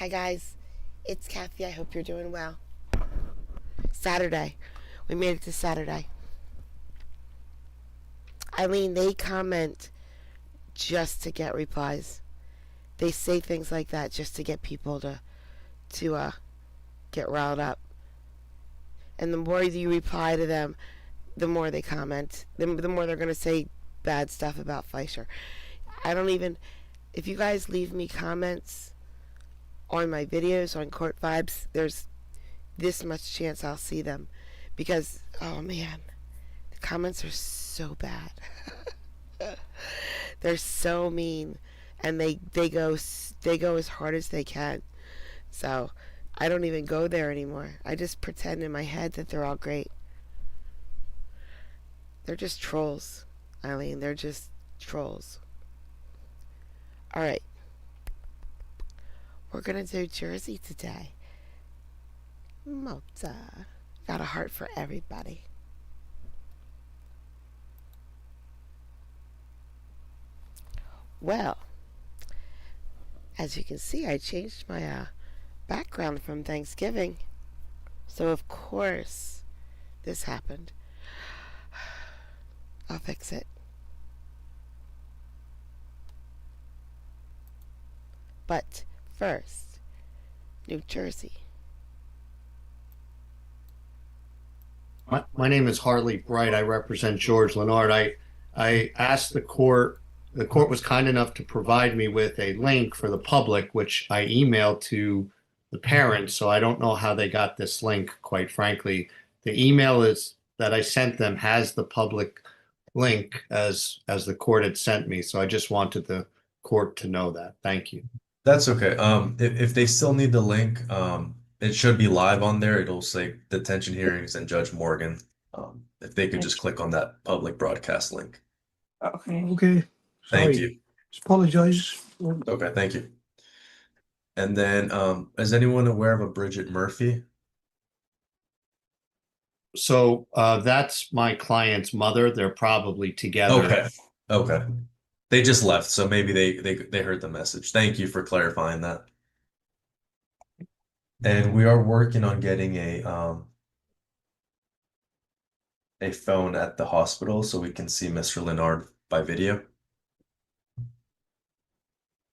Hi guys, it's Kathy. I hope you're doing well. Saturday. We made it to Saturday. Eileen, they comment just to get replies. They say things like that just to get people to get riled up. And the more you reply to them, the more they comment. The more they're going to say bad stuff about Fleischer. I don't even... If you guys leave me comments on my videos on Court Vibes, there's this much chance I'll see them. Because, oh man, the comments are so bad. They're so mean. And they go as hard as they can. So I don't even go there anymore. I just pretend in my head that they're all great. They're just trolls, Eileen. They're just trolls. Alright. We're going to do Jersey today. Mota. Got a heart for everybody. Well, as you can see, I changed my background from Thanksgiving. So, of course, this happened. I'll fix it. But first, New Jersey. My name is Harley Bright. I represent George Leonard. I asked the court was kind enough to provide me with a link for the public, which I emailed to the parents. So I don't know how they got this link, quite frankly. The email is that I sent them has the public link as the court had sent me. So I just wanted the court to know that. Thank you. That's okay. If they still need the link, it should be live on there. It'll say detention hearings and Judge Morgan. If they could just click on that public broadcast link. Okay. Thank Sorry. you. Just apologize. Okay, thank you. And then, is anyone aware of a Bridget Murphy? So that's my client's mother. They're probably together. Okay. Okay. They just left, so maybe they heard the message. Thank you for clarifying that. And we are working on getting a phone at the hospital so we can see Mr. Leonard by video.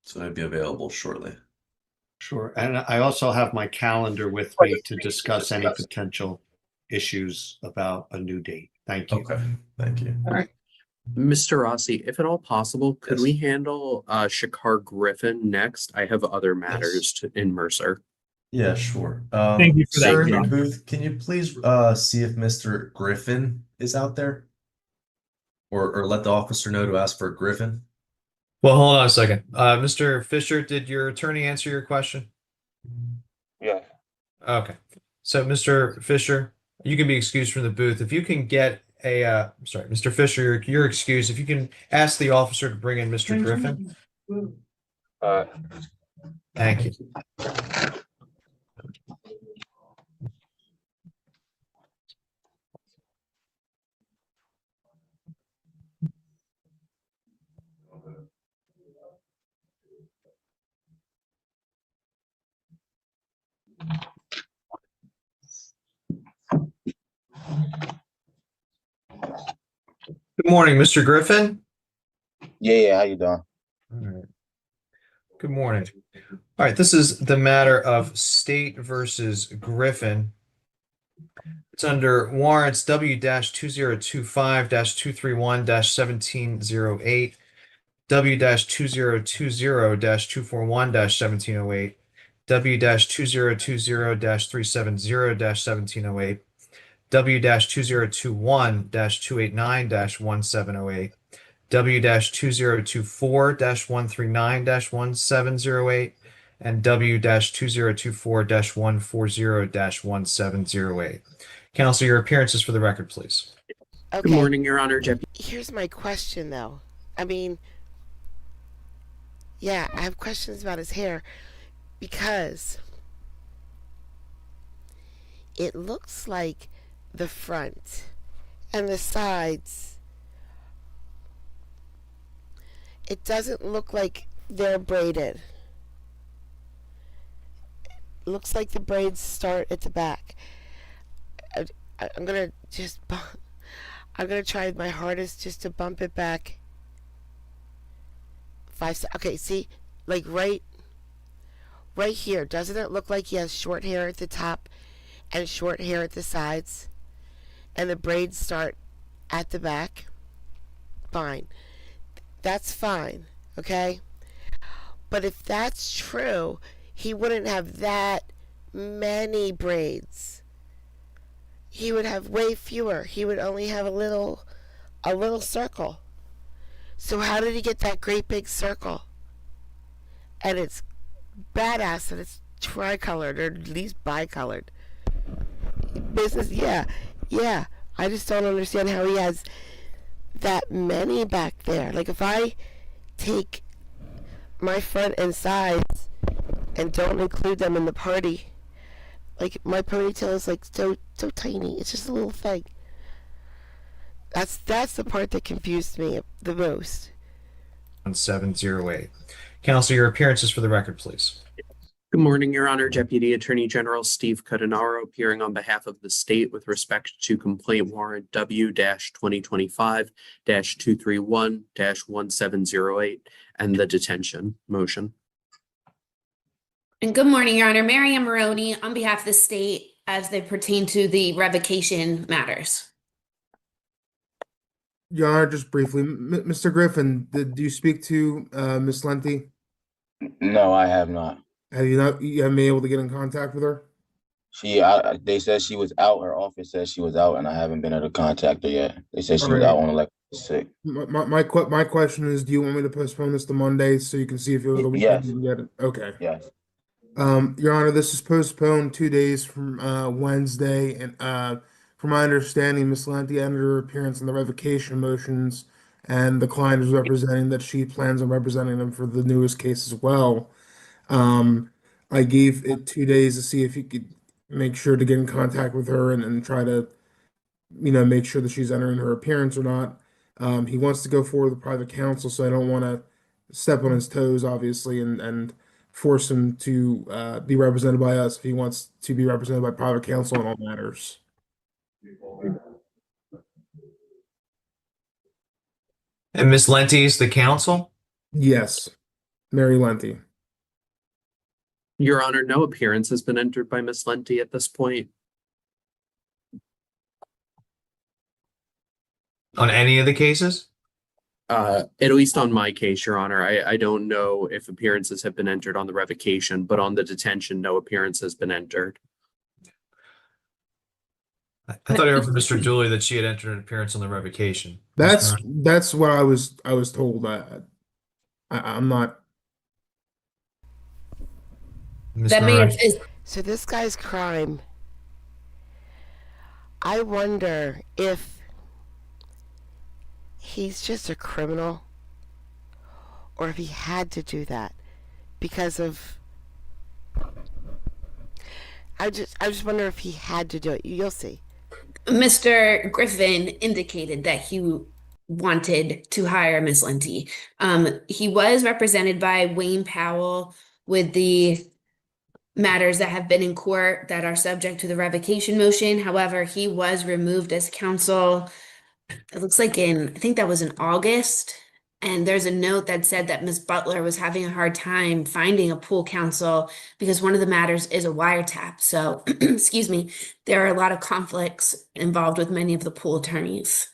So it'll be available shortly. Sure. And I also have my calendar with me to discuss any potential issues about a new date. Thank you. Okay, thank you. All right. Mr. Rossi, if at all possible, could Yes. we handle Shakar Griffin next? I have other matters in Mercer. Yeah, sure. Thank you for that, Sir in the John. booth, can you please see if Mr. Griffin is out there? Or let the officer know to ask for Griffin? Well, hold on a second. Mr. Fisher, did your attorney answer your question? Yeah. Okay. So, Mr. Fisher, you can be excused from the booth. If you can get sorry, Mr. Fisher, you're excused. If you can ask the officer to bring in Mr. Griffin. Thank you. Good morning, Mr. Griffin. Yeah, how you doing? All right. Good morning. All right, this is the matter of State versus Griffin. It's under warrants W-2025-231-1708, W-2020-241-1708, W-2020-370-1708, W-2021-289-1708, W-2024-139-1708, and W-2024-140-1708. Counsel, your appearances for the record, please. Okay. Good morning, Your Honor. Here's my question, though. I mean, yeah, I have questions about his hair because it looks like the front and the sides, it doesn't look like they're braided. looks like the braids start at the back. I'm gonna I'm gonna try my hardest just to bump it back. Okay, see, like right here. Doesn't it look like he has short hair at the top and short hair at the sides, and the braids start at the back? Fine, that's fine. Okay, but if that's true, he wouldn't have that many braids. He would have way fewer. He would only have a little circle. So how did he get that great big circle? And it's badass, and it's tricolored, or at least bicolored. Business, yeah. I just don't understand how he has that many back there. Like, if I take my front and sides and don't include them in the party, like, my ponytail is like so tiny. It's just a little thing. That's the part that confused me the most. On 708. Counsel, your appearances for the record, please. Good morning, Your Honor. Deputy Attorney General Steve Cutinaro appearing on behalf of the state with respect to complaint warrant W-2025-231-1708 and the detention motion. And good morning, Your Honor. Mariam Maroney on behalf of the state as they pertain to the revocation matters. Your Honor, just briefly, Mr. Griffin, did you speak to Miss Lenti? No, I have not. You haven't been able to get in contact with her? They said she was out. Her office said she was out, and I haven't been able to contact her yet. They said she was Alright. out on Election 6. My question is, do you want me to postpone this to Monday so you can see if over the weekend Yes. you can get it? Okay. Yes. Your Honor, this is postponed 2 days from Wednesday, and from my understanding, Miss Lenti entered her appearance in the revocation motions, and the client is representing that she plans on representing them for the newest case as well. I gave it 2 days to see if you could make sure to get in contact with her and try to, make sure that she's entering her appearance or not. He wants to go forward with private counsel, so I don't want to step on his toes, obviously, and force him to be represented by us if he wants to be represented by private counsel in all matters. And Ms. Lenti is the counsel? Yes, Mary Lenti. Your Honor, no appearance has been entered by Ms. Lenti at this point. On any of the cases? At least on my case, Your Honor, I don't know if appearances have been entered on the revocation, but on the detention, no appearance has been entered. I thought I heard from Mr. Dooley that she had entered an appearance on the revocation. That's what I was told. I'm not. Ms. That Moran. is So this guy's crime, I wonder if he's just a criminal or if he had to do that because of I just wonder if he had to do it. You'll see. Mr. Griffin indicated that he wanted to hire Ms. Lenti. He was represented by Wayne Powell with the matters that have been in court that are subject to the revocation motion. However, he was removed as counsel. It looks like I think that was in August. And there's a note that said that Ms. Butler was having a hard time finding a pool counsel because one of the matters is a wiretap. So, excuse me, there are a lot of conflicts involved with many of the pool attorneys.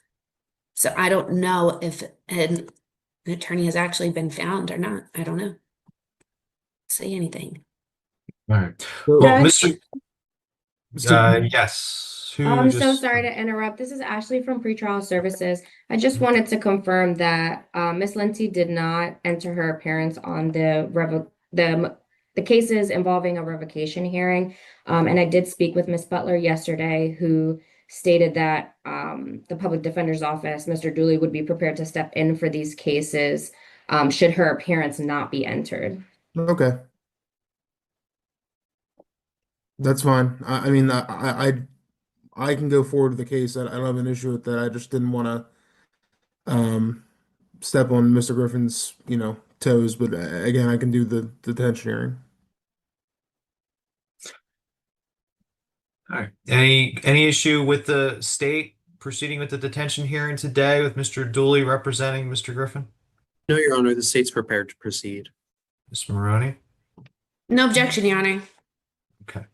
So I don't know if an attorney has actually been found or not. I don't know. Say anything. All right. So, Well, Judge? yes. Who I'm so just- sorry to interrupt. This is Ashley from Pretrial Services. I just wanted to confirm that Ms. Lenti did not enter her appearance on the cases involving a revocation hearing. And I did speak with Ms. Butler yesterday, who stated that the Public Defender's Office, Mr. Dooley, would be prepared to step in for these cases should her appearance not be entered. okay. That's fine. I mean, I can go forward with the case. I don't have an issue with that. I just didn't want to step on Mr. Griffin's, toes. But again, I can do the detention hearing. All right. Any issue with the state proceeding with the detention hearing today with Mr. Dooley representing Mr. Griffin? No, Your Honor, the state's prepared to proceed. Ms. Maroney? No objection, Your Honor. Okay.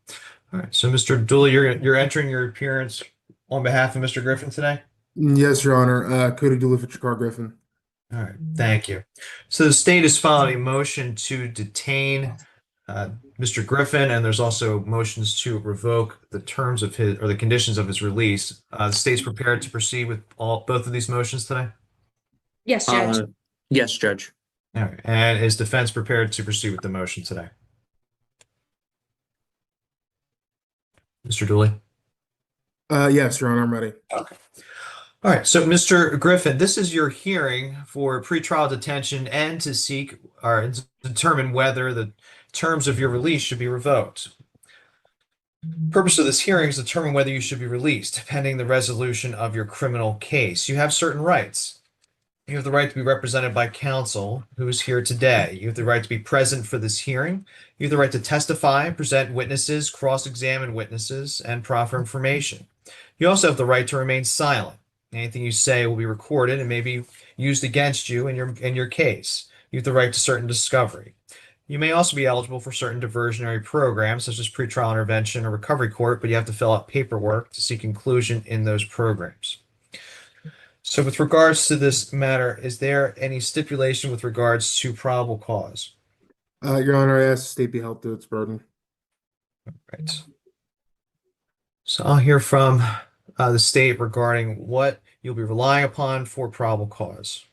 All right. So, Mr. Dooley, you're entering your appearance on behalf of Mr. Griffin today? Yes, Your Honor. Cody Dooley for Chakar Griffin. All right. Thank you. So the state has filed a motion to detain Mr. Griffin, and there's also motions to revoke the terms of his or the conditions of his release. The state's prepared to proceed with both of these motions today? Yes, Judge. Yes, Judge. All right. And is defense prepared to proceed with the motion today? Mr. Dooley? Yes, Your Honor, I'm ready. Okay. All right. So, Mr. Griffin, this is your hearing for pretrial detention and to seek or determine whether the terms of your release should be revoked. Purpose of this hearing is to determine whether you should be released pending the resolution of your criminal case. You have certain rights. You have the right to be represented by counsel who is here today. You have the right to be present for this hearing. You have the right to testify, present witnesses, cross-examine witnesses, and proffer information. You also have the right to remain silent. Anything you say will be recorded and may be used against you in your case. You have the right to certain discovery. You may also be eligible for certain diversionary programs, such as pretrial intervention or recovery court, but you have to fill out paperwork to seek inclusion in those programs. So with regards to this matter, is there any stipulation with regards to probable cause? Your Honor, I ask the state be held to its burden. Right. So I'll hear from the state regarding what you'll be relying upon for probable cause.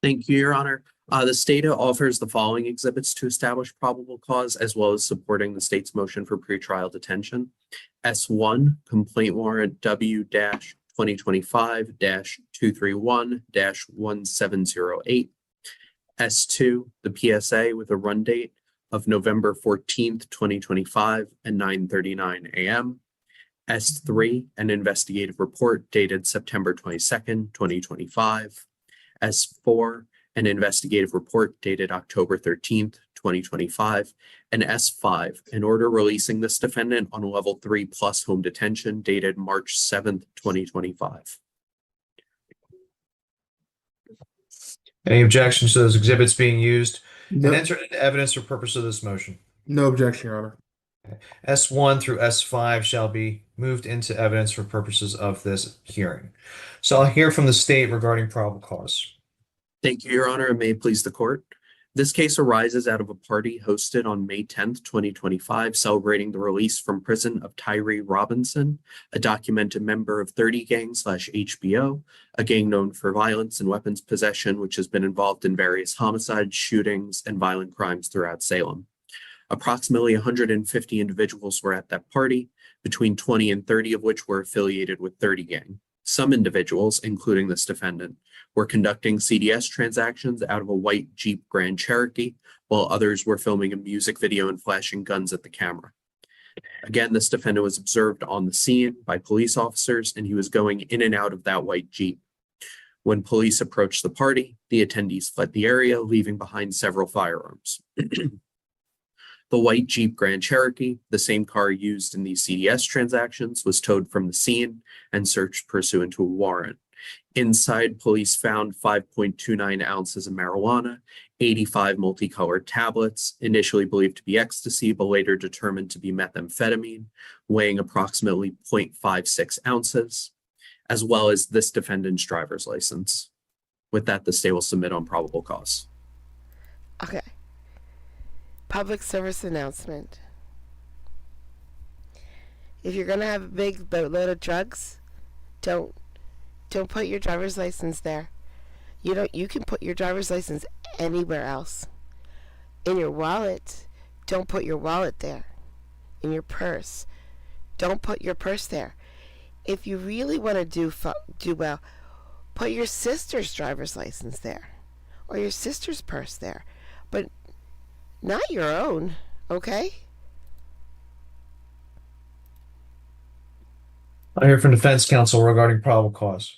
Thank you, Your Honor. The state offers the following exhibits to establish probable cause, as well as supporting the state's motion for pretrial detention. S1, complaint warrant W-2025-231-1708. S2, the PSA with a run date of November 14th, 2025 at 9:39 a.m. S3, an investigative report dated September 22nd, 2025. S4, an investigative report dated October 13th, 2025. And S5, an order releasing this defendant on level 3 plus home detention dated March 7th, 2025. Any objections to those exhibits being used and No, entered into evidence for purpose of this motion? no objection, Your Honor. S1 through S5 shall be moved into evidence for purposes of this hearing. So I'll hear from the state regarding probable cause. Thank you, Your Honor, and may it please the court. This case arises out of a party hosted on May 10th, 2025, celebrating the release from prison of Tyree Robinson, a documented member of 30 Gang/HBO, a gang known for violence and weapons possession, which has been involved in various homicides, shootings, and violent crimes throughout Salem. Approximately 150 individuals were at that party, between 20 and 30 of which were affiliated with 30 Gang. Some individuals, including this defendant, were conducting CDS transactions out of a white Jeep Grand Cherokee, while others were filming a music video and flashing guns at the camera. Again, this defendant was observed on the scene by police officers, and he was going in and out of that white Jeep. When police approached the party, the attendees fled the area, leaving behind several firearms. The white Jeep Grand Cherokee, the same car used in these CDS transactions, was towed from the scene and searched pursuant to a warrant. Inside, police found 5.29 ounces of marijuana, 85 multicolored tablets, initially believed to be ecstasy, but later determined to be methamphetamine, weighing approximately 0.56 ounces, as well as this defendant's driver's license. With that, the state will submit on probable cause. Okay. Public service announcement. If you're gonna have a big boatload of drugs, don't put your driver's license there. You can put your driver's license anywhere else. In your wallet, don't put your wallet there. In your purse, don't put your purse there. If you really want to do well, put your sister's driver's license there or your sister's purse there, but not your own, okay? I'll hear from defense counsel regarding probable cause.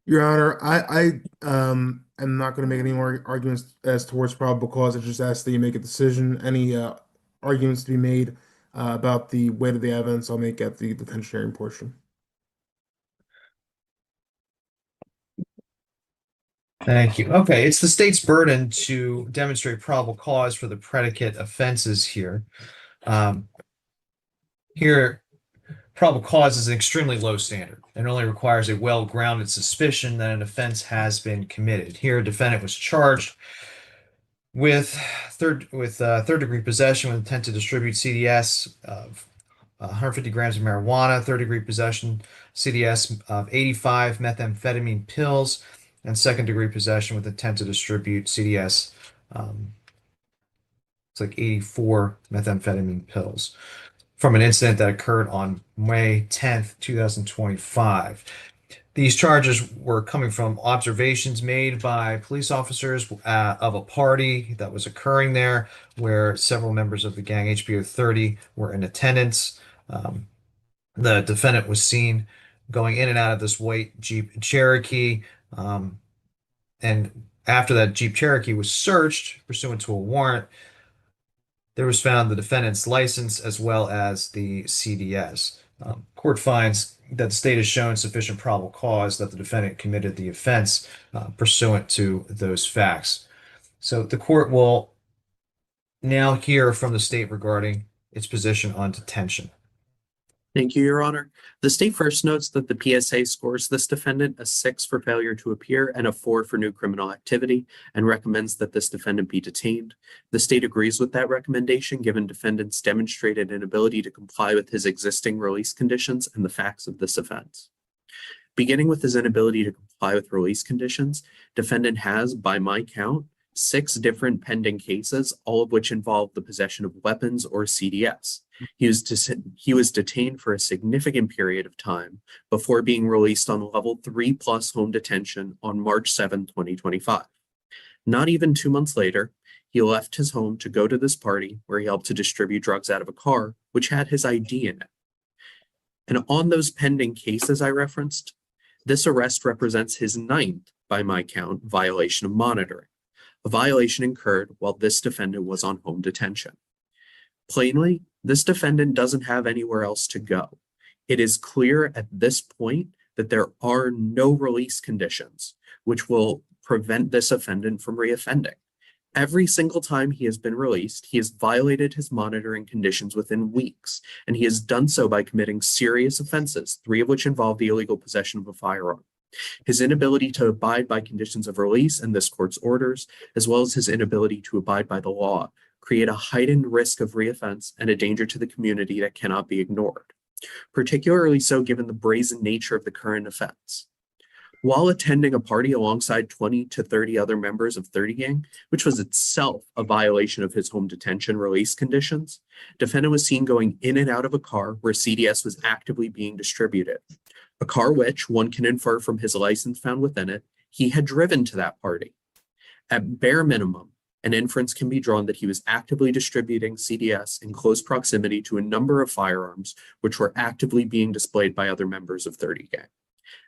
Your Honor, I am not going to make any more arguments as towards probable cause. I just ask that you make a decision. Any arguments to be made about the weight of the evidence, I'll make at the detention hearing portion. Thank you. Okay, it's the state's burden to demonstrate probable cause for the predicate offenses here. Here, probable cause is an extremely low standard and only requires a well-grounded suspicion that an offense has been committed. Here, a defendant was charged with third-degree possession with intent to distribute CDS of 150 grams of marijuana, third-degree possession CDS of 85 methamphetamine pills, and second-degree possession with intent to distribute CDS. It's like 84 methamphetamine pills from an incident that occurred on May 10th, 2025. These charges were coming from observations made by police officers of a party that was occurring there, where several members of the gang HBO 30 were in attendance. The defendant was seen going in and out of this white Jeep Cherokee. And after that Jeep Cherokee was searched pursuant to a warrant, there was found the defendant's license as well as the CDS. Court finds that the state has shown sufficient probable cause that the defendant committed the offense pursuant to those facts. So the court will now hear from the state regarding its position on detention. Thank you, Your Honor. The state first notes that the PSA scores this defendant a 6 for failure to appear and a 4 for new criminal activity, and recommends that this defendant be detained. The state agrees with that recommendation, given defendant's demonstrated inability to comply with his existing release conditions and the facts of this offense. Beginning with his inability to comply with release conditions, defendant has, by my count, 6 different pending cases, all of which involve the possession of weapons or CDS. He was detained for a significant period of time before being released on level 3+ home detention on March 7, 2025. Not even 2 months later, he left his home to go to this party where he helped to distribute drugs out of a car, which had his ID in it. And on those pending cases I referenced, this arrest represents his 9th, by my count, violation of monitoring. A violation incurred while this defendant was on home detention. Plainly, this defendant doesn't have anywhere else to go. It is clear at this point that there are no release conditions which will prevent this defendant from reoffending. Every single time he has been released, he has violated his monitoring conditions within weeks, and he has done so by committing serious offenses, 3 of which involve the illegal possession of a firearm. His inability to abide by conditions of release and this court's orders, as well as his inability to abide by the law, create a heightened risk of reoffense and a danger to the community that cannot be ignored, particularly so given the brazen nature of the current offense. While attending a party alongside 20 to 30 other members of 30 Gang, which was itself a violation of his home detention release conditions, defendant was seen going in and out of a car where CDS was actively being distributed. A car which, one can infer from his license found within it, he had driven to that party. At bare minimum, an inference can be drawn that he was actively distributing CDS in close proximity to a number of firearms which were actively being displayed by other members of 30 Gang.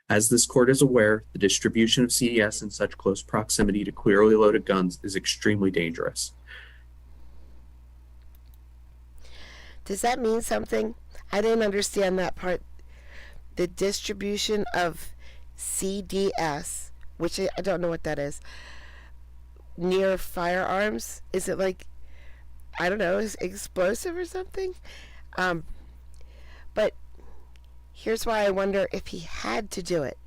As this court is aware, the distribution of CDS in such close proximity to clearly loaded guns is extremely dangerous. Does that mean something? I didn't understand that part. The distribution of CDS, which I don't know what that is, near firearms? Is it like, I don't know, is explosive or something? But here's why I wonder if he had to do it.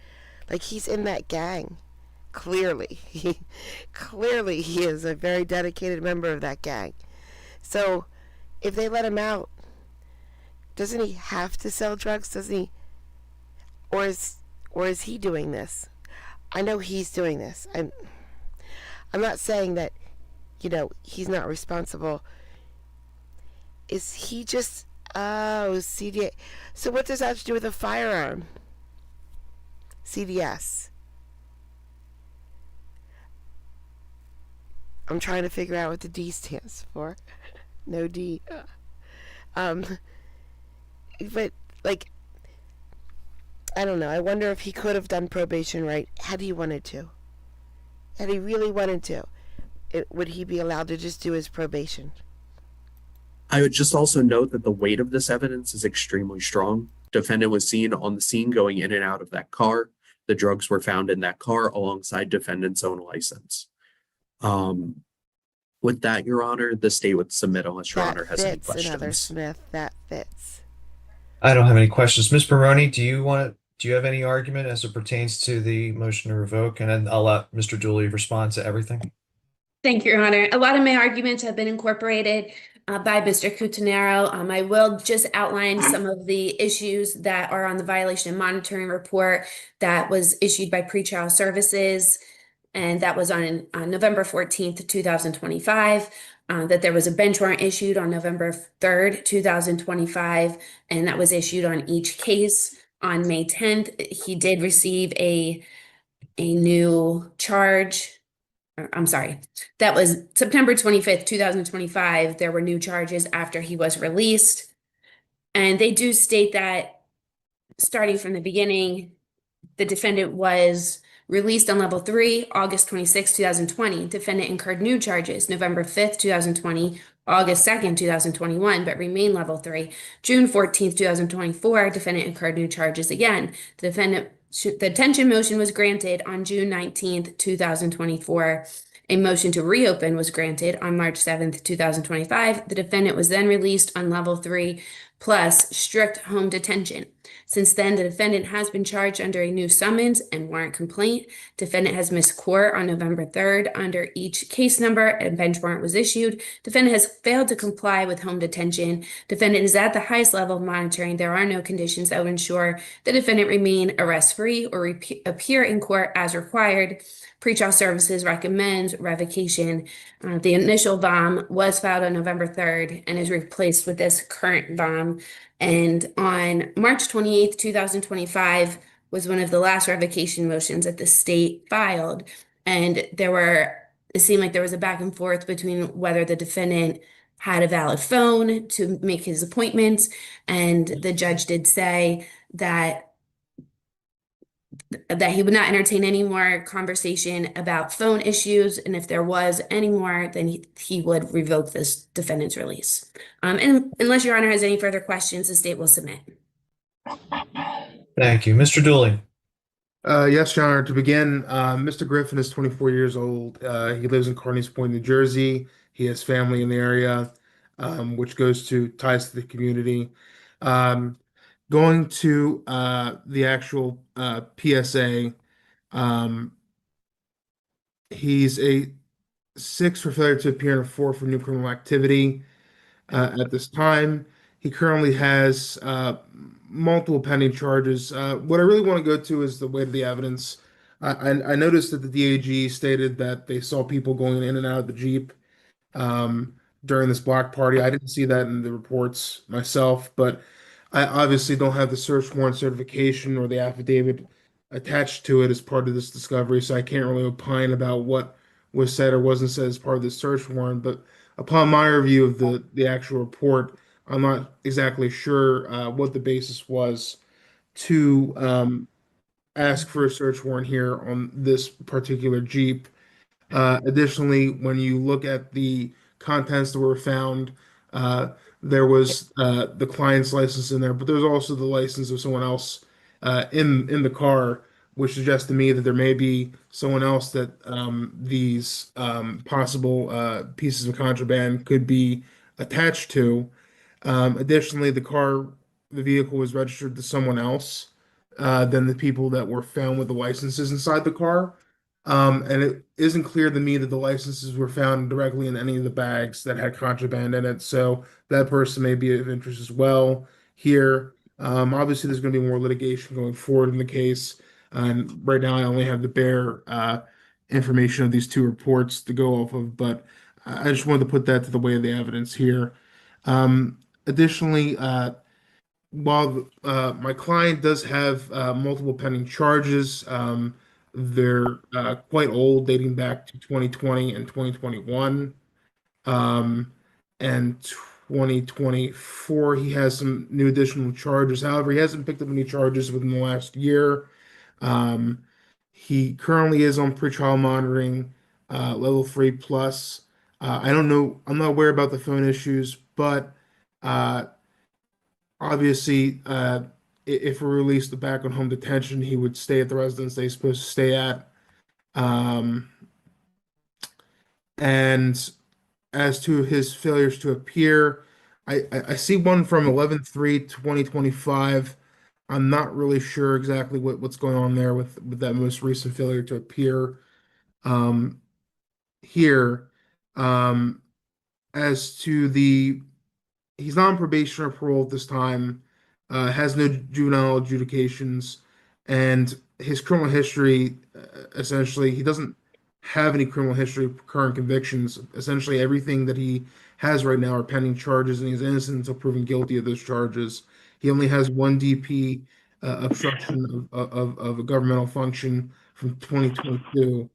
Like, he's in that gang. Clearly. Clearly he is a very dedicated member of that gang. So if they let him out, doesn't he have to sell drugs? Doesn't he? Or is he doing this? I know he's doing this. I'm not saying that, he's not responsible. Is he just, CDS. So what does that have to do with a firearm? CDS. I'm trying to figure out what the D stands for. No D. But, like, I don't know. I wonder if he could have done probation right had he wanted to. Had he really wanted to, would he be allowed to just do his probation? I would just also note that the weight of this evidence is extremely strong. Defendant was seen on the scene going in and out of that car. The drugs were found in that car alongside defendant's own license. With that, Your Honor, the state would submit unless Your Honor has any That fits, another questions. Smith. That fits. I don't have any questions. Ms. Baroni, do you have any argument as it pertains to the motion to revoke? And then I'll let Mr. Dooley respond to everything. Thank you, Your Honor. A lot of my arguments have been incorporated by Mr. Cutinero. I will just outline some of the issues that are on the violation and monitoring report that was issued by Pretrial Services, and that was on November 14th, 2025. That there was a bench warrant issued on November 3rd, 2025, and that was issued on each case. On May 10th, he did receive a new charge. I'm sorry, that was September 25th, 2025. There were new charges after he was released. And they do state that starting from the beginning, the defendant was released on level 3, August 26, 2020. Defendant incurred new charges November 5th, 2020, August 2nd, 2021, but remained level 3. June 14th, 2024, defendant incurred new charges again. The detention motion was granted on June 19th, 2024. A motion to reopen was granted on March 7th, 2025. The defendant was then released on level 3 plus strict home detention. Since then, the defendant has been charged under a new summons and warrant complaint. Defendant has missed court on November 3rd under each case number and bench warrant was issued. Defendant has failed to comply with home detention. Defendant is at the highest level of monitoring. There are no conditions that would ensure the defendant remain arrest-free or appear in court as required. Pretrial Services recommends revocation. The initial VOM was filed on November 3rd and is replaced with this current VOM. And on March 28th, 2025 was one of the last revocation motions that the state filed. And it seemed like there was a back and forth between whether the defendant had a valid phone to make his appointments. And the judge did say that he would not entertain any more conversation about phone issues. And if there was any more, then he would revoke this defendant's release. And unless Your Honor has any further questions, the state will submit. Thank you. Mr. Dooley. Yes, Your Honor. To begin, Mr. Griffin is 24 years old. He lives in Carneys Point, New Jersey. He has family in the area, which ties to the community. Going to the actual PSA, he's a 6 for failure to appear and a 4 for new criminal activity. At this time, he currently has multiple pending charges. What I really want to go to is the weight of the evidence. I noticed that the DAG stated that they saw people going in and out of the Jeep during this block party. I didn't see that in the reports myself, but I obviously don't have the search warrant certification or the affidavit attached to it as part of this discovery, so I can't really opine about what was said or wasn't said as part of the search warrant. But upon my review of the actual report, I'm not exactly sure what the basis was to ask for a search warrant here on this particular Jeep. Additionally, when you look at the contents that were found, there was the client's license in there, but there's also the license of someone else in the car, which suggests to me that there may be someone else that these possible pieces of contraband could be attached to. Additionally, the vehicle was registered to someone else than the people that were found with the licenses inside the car. And it isn't clear to me that the licenses were found directly in any of the bags that had contraband in it. So that person may be of interest as well here. Obviously, there's going to be more litigation going forward in the case. And right now, I only have the bare information of these 2 reports to go off of, but I just wanted to put that to the weight of the evidence here. Additionally, while my client does have multiple pending charges, they're quite old, dating back to 2020 and 2021. And 2024, he has some new additional charges. However, he hasn't picked up any charges within the last year. He currently is on pretrial monitoring, level 3 plus. I don't know, I'm not aware about the phone issues, but Uh, Obviously, if we release the back on home detention, he would stay at the residence that he's supposed to stay at. Um, and as to his failures to appear, I see one from 11/3/2025. I'm not really sure exactly what's going on there with that most recent failure to appear. Um, here, um, as to he's not on probation or parole at this time, has no juvenile adjudications, and his criminal history, essentially, he doesn't have any criminal history of current convictions. Essentially, everything that he has right now are pending charges, and he's innocent until proven guilty of those charges. He only has one DP, obstruction of a governmental function from 2022.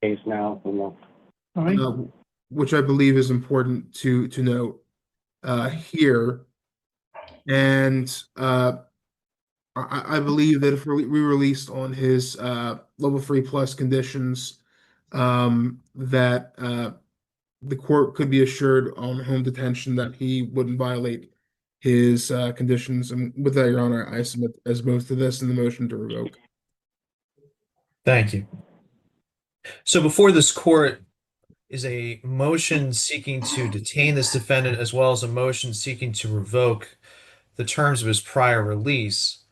Case now. All right. Which I believe is important to note here. And I believe that if we released on his level 3+ conditions, that the court could be assured on home detention that he wouldn't violate his conditions. And with that, Your Honor, I submit as both to this and the motion to revoke. Thank you. So before this court is a motion seeking to detain this defendant, as well as a motion seeking to revoke the terms of his prior release,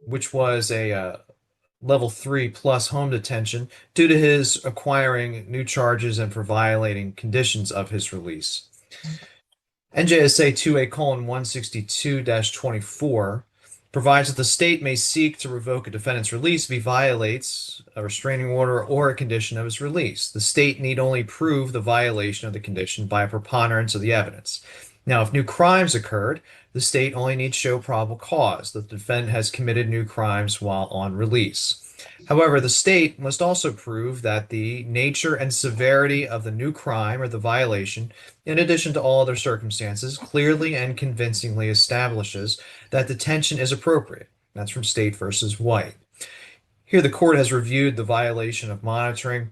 which was a level 3+ home detention due to his acquiring new charges and for violating conditions of his release. NJSA 2A:162-24 provides that the state may seek to revoke a defendant's release if he violates a restraining order or a condition of his release. The state need only prove the violation of the condition by a preponderance of the evidence. Now, if new crimes occurred, the state only needs to show probable cause that the defendant has committed new crimes while on release. However, the state must also prove that the nature and severity of the new crime or the violation, in addition to all other circumstances, clearly and convincingly establishes that detention is appropriate. That's from State versus White. Here, the court has reviewed the violation of monitoring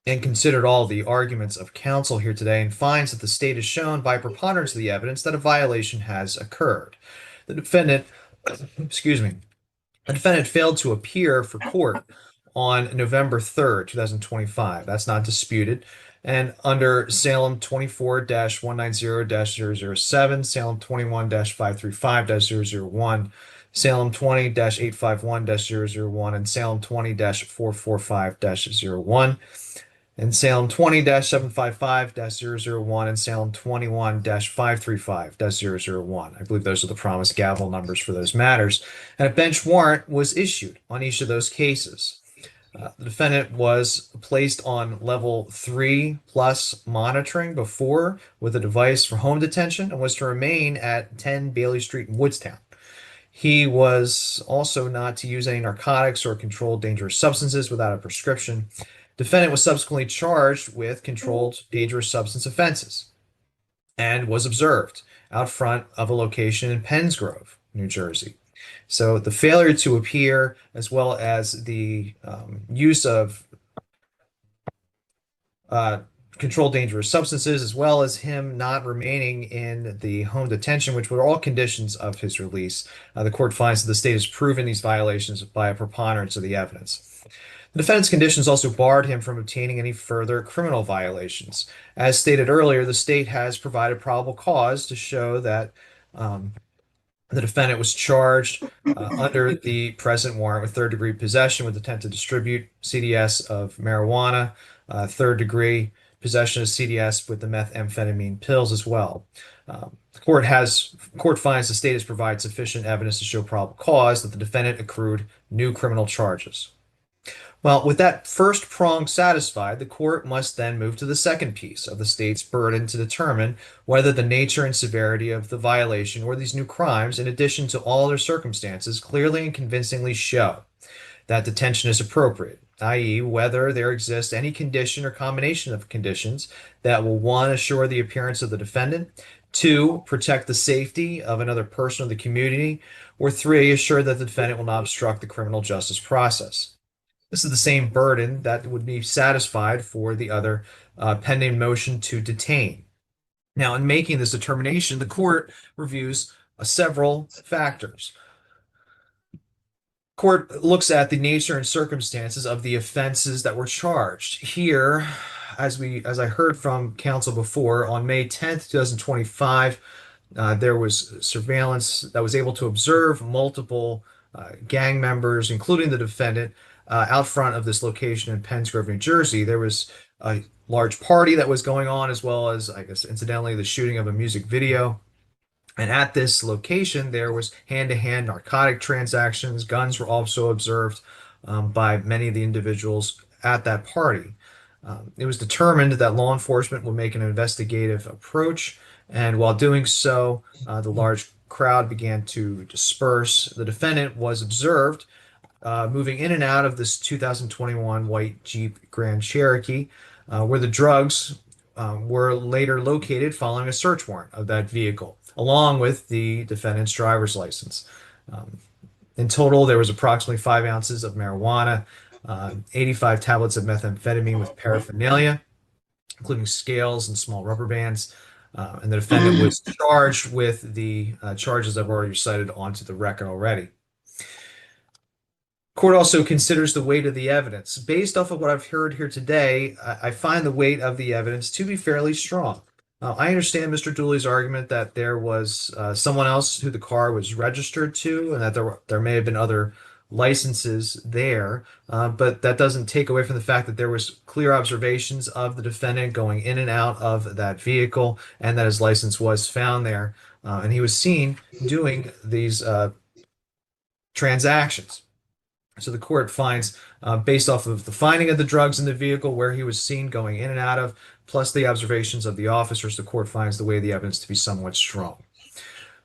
and considered all the arguments of counsel here today and finds that the state has shown by preponderance of the evidence that a violation has occurred. The defendant, excuse me, the defendant failed to appear for court on November 3rd, 2025. That's not disputed. And under Salem 24-190-007, Salem 21-535-001, Salem 20-851-001, and Salem 20-445-01, and Salem 20-755-001, and Salem 21-535-001. I believe those are the promised gavel numbers for those matters. And a bench warrant was issued on each of those cases. The defendant was placed on level 3+ monitoring before with a device for home detention and was to remain at 10 Bailey Street in Woodstown. He was also not to use any narcotics or controlled dangerous substances without a prescription. Defendant was subsequently charged with controlled dangerous substance offenses and was observed out front of a location in Penns Grove, New Jersey. So the failure to appear, as well as the use of controlled dangerous substances, as well as him not remaining in the home detention, which were all conditions of his release, the court finds that the state has proven these violations by a preponderance of the evidence. The defendant's conditions also barred him from obtaining any further criminal violations. As stated earlier, the state has provided probable cause to show that the defendant was charged under the present warrant with third-degree possession with intent to distribute CDS of marijuana, third-degree possession of CDS with the methamphetamine pills as well. The court finds the state has provided sufficient evidence to show probable cause that the defendant accrued new criminal charges. Well, with that first prong satisfied, the court must then move to the second piece of the state's burden to determine whether the nature and severity of the violation or these new crimes, in addition to all other circumstances, clearly and convincingly show that detention is appropriate, i.e., whether there exists any condition or combination of conditions that will, 1, assure the appearance of the defendant, 2, protect the safety of another person or the community, or 3, assure that the defendant will not obstruct the criminal justice process. This is the same burden that would be satisfied for the other pending motion to detain. Now, in making this determination, the court reviews several factors. Court looks at the nature and circumstances of the offenses that were charged. Here, as I heard from counsel before, on May 10th, 2025, there was surveillance that was able to observe multiple gang members, including the defendant, out front of this location in Penns Grove, New Jersey. There was a large party that was going on, as well as, I guess, incidentally, the shooting of a music video. And at this location, there was hand-to-hand narcotic transactions. Guns were also observed by many of the individuals at that party. It was determined that law enforcement would make an investigative approach, and while doing so, the large crowd began to disperse. The defendant was observed moving in and out of this 2021 white Jeep Grand Cherokee, where the drugs were later located following a search warrant of that vehicle, along with the defendant's driver's license. In total, there was approximately 5 ounces of marijuana, 85 tablets of methamphetamine with paraphernalia, including scales and small rubber bands. And the defendant was charged with the charges I've already cited onto the record already. Court also considers the weight of the evidence. Based off of what I've heard here today, I find the weight of the evidence to be fairly strong. I understand Mr. Dooley's argument that there was someone else who the car was registered to, and that there may have been other licenses there, but that doesn't take away from the fact that there was clear observations of the defendant going in and out of that vehicle, and that his license was found there, and he was seen doing these transactions. So the court finds, based off of the finding of the drugs in the vehicle where he was seen going in and out of, plus the observations of the officers, the court finds the weight of the evidence to be somewhat strong.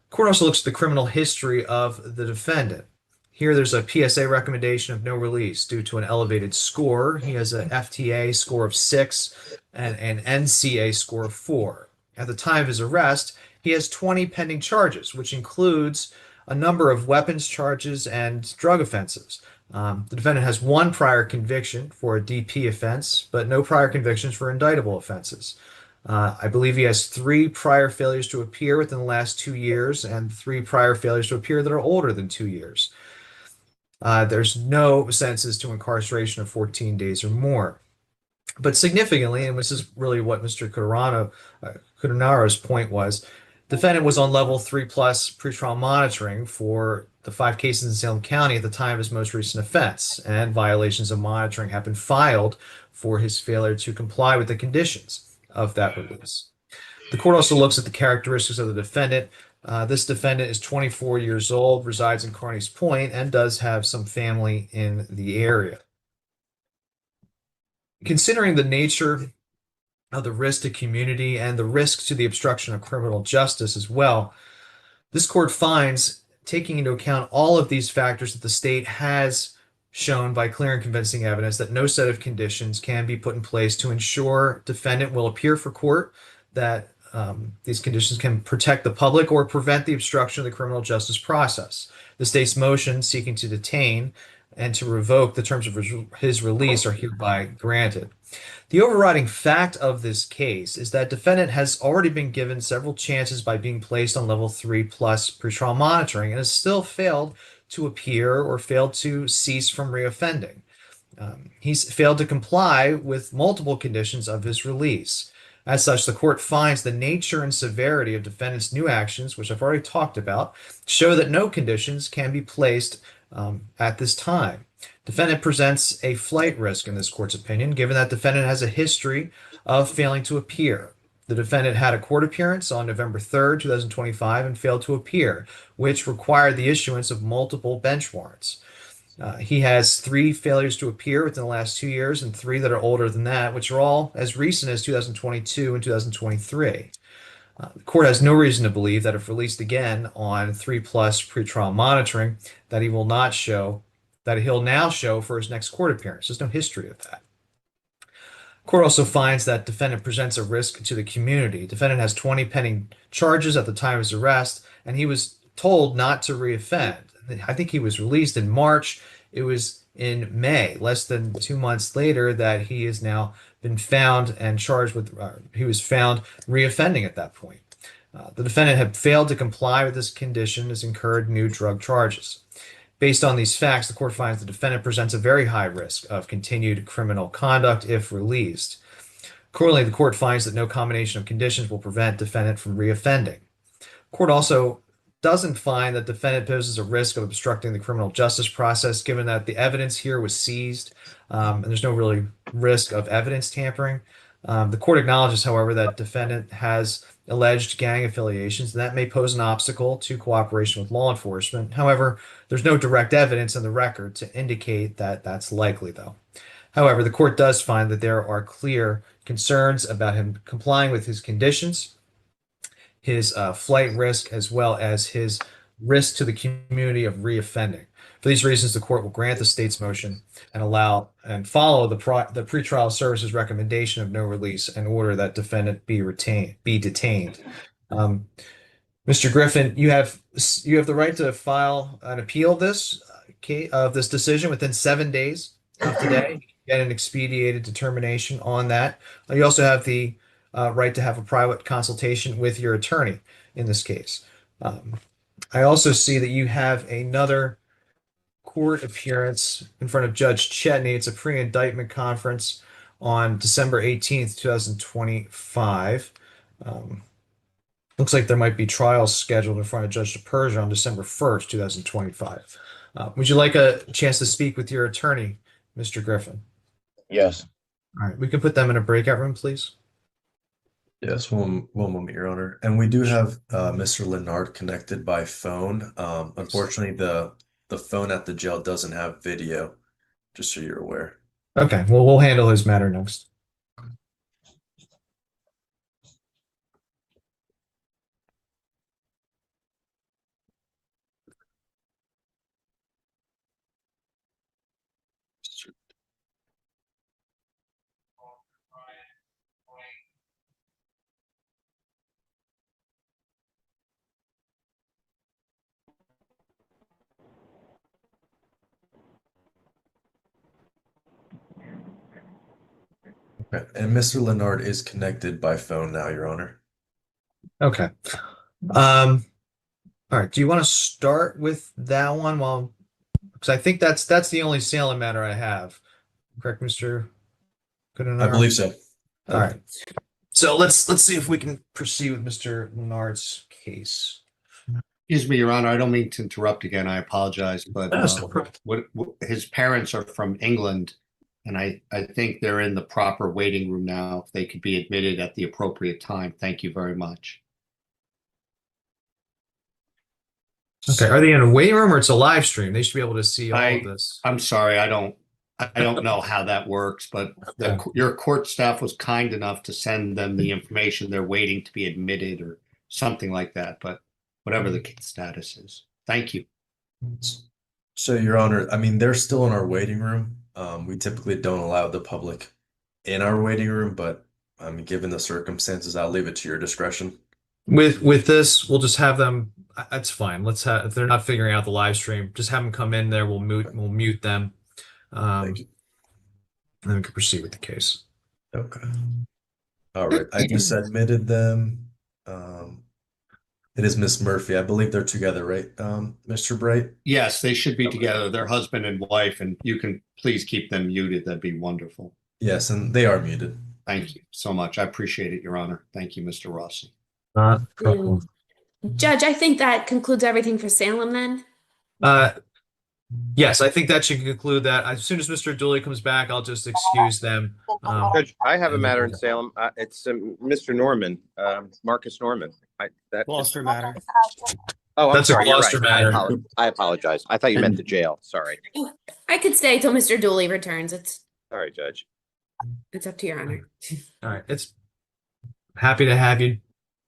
The court also looks at the criminal history of the defendant. Here there's a PSA recommendation of no release due to an elevated score. He has an FTA score of 6 and an NCA score of 4. At the time of his arrest, he has 20 pending charges, which includes a number of weapons charges and drug offenses. The defendant has 1 prior conviction for a DP offense, but no prior convictions for indictable offenses. I believe he has 3 prior failures to appear within the last 2 years and 3 prior failures to appear that are older than 2 years. There's no sentences to incarceration of 14 days or more. But significantly, and this is really what Mr. Cudernaro's point was, defendant was on level 3+ pretrial monitoring for the 5 cases in Salem County at the time of his most recent offense, and violations of monitoring have been filed for his failure to comply with the conditions of that release. The court also looks at the characteristics of the defendant. This defendant is 24 years old, resides in Carneys Point, and does have some family in the area. Considering the nature of the risk to community and the risk to the obstruction of criminal justice as well, this court finds, taking into account all of these factors, that the state has shown by clear and convincing evidence that no set of conditions can be put in place to ensure defendant will appear for court, that these conditions can protect the public or prevent the obstruction of the criminal justice process. The state's motion seeking to detain and to revoke the terms of his release are hereby granted. The overriding fact of this case is that defendant has already been given several chances by being placed on level 3+ pretrial monitoring and has still failed to appear or failed to cease from reoffending. He's failed to comply with multiple conditions of his release. As such, the court finds the nature and severity of defendant's new actions, which I've already talked about, show that no conditions can be placed at this time. Defendant presents a flight risk in this court's opinion, given that defendant has a history of failing to appear. The defendant had a court appearance on November 3rd, 2025, and failed to appear, which required the issuance of multiple bench warrants. He has 3 failures to appear within the last 2 years and 3 that are older than that, which are all as recent as 2022 and 2023. The court has no reason to believe that if released again on 3+ pretrial monitoring, that he'll now show for his next court appearance. There's no history of that. The court also finds that defendant presents a risk to the community. Defendant has 20 pending charges at the time of his arrest, and he was told not to reoffend. I think he was released in March. It was in May, less than 2 months later, that he has now been found and charged with, he was found reoffending at that point. The defendant had failed to comply with this condition, has incurred new drug charges. Based on these facts, the court finds the defendant presents a very high risk of continued criminal conduct if released. Accordingly, the court finds that no combination of conditions will prevent defendant from reoffending. Court also doesn't find that defendant poses a risk of obstructing the criminal justice process, given that the evidence here was seized, and there's no really risk of evidence tampering. The court acknowledges, however, that defendant has alleged gang affiliations, and that may pose an obstacle to cooperation with law enforcement. However, there's no direct evidence in the record to indicate that that's likely, though. However, the court does find that there are clear concerns about him complying with his conditions, his flight risk, as well as his risk to the community of reoffending. For these reasons, the court will grant the state's motion and allow and follow the pretrial services recommendation of no release and order that defendant be detained. Mr. Griffin, you have the right to file an appeal of this decision within 7 days of today. Get an expedited determination on that. You also have the right to have a private consultation with your attorney in this case. I also see that you have another court appearance in front of Judge Chetney. It's a pre-indictment conference on December 18th, 2025. Looks like there might be trials scheduled in front of Judge DePersia on December 1st, 2025. Would you like a chance to speak with your attorney, Mr. Griffin? Yes. All right, we can put them in a breakout room, please. Yes, one moment, Your Honor. And we do have Mr. Lennard connected by phone. Unfortunately, the phone at the jail doesn't have video, just so you're aware. Okay, well, we'll handle his matter next. Okay. And Mr. Lennard is connected by phone now, Your Honor. Okay. All right. Do you want to start with that one? Well, because I think that's the only Salem matter I have. Correct, Mr. Goodenhour? I believe so. All right. So let's see if we can proceed with Mr. Lennard's case. Excuse me, Your Honor, I don't mean to interrupt again. I apologize, but That's no problem. his parents are from England, and I think they're in the proper waiting room now. If they could be admitted at the appropriate time. Thank you very much. Okay. Are they in a waiting room or it's a live stream? They should be able to see all of this. I'm sorry, I don't know how that works, but your court staff was kind enough to send them the information. They're waiting to be admitted or something like that, but whatever the status is. Thank you. So, Your Honor, I mean, they're still in our waiting room. We typically don't allow the public in our waiting room, but given the circumstances, I'll leave it to your discretion. With this, we'll just have them. That's fine. Let's have, if they're not figuring out the live stream, just have them come in there. We'll mute them. Thank you. And then we can proceed with the case. Okay. All right. I just admitted them. It is Miss Murphy. I believe they're together, right, Mr. Bright? Yes, they should be Okay. together. They're husband and wife, and you can please keep them muted. That'd be wonderful. Yes, and they are muted. Thank you so much. I appreciate it, Your Honor. Thank you, Mr. Rossi. Judge, I think that concludes everything for Salem then. Yes, I think that should conclude that. As soon as Mr. Dooley comes back, I'll just excuse them. Judge, I have a matter in Salem. It's Mr. Norman, Marcus Norman. Gloucester matter. Oh, I'm That's a sorry. You're Gloucester right. matter. I apologize. I thought you meant the jail. Sorry. I could stay till Mr. Dooley returns. Sorry, Judge. It's up to your honor. All right, it's happy to have you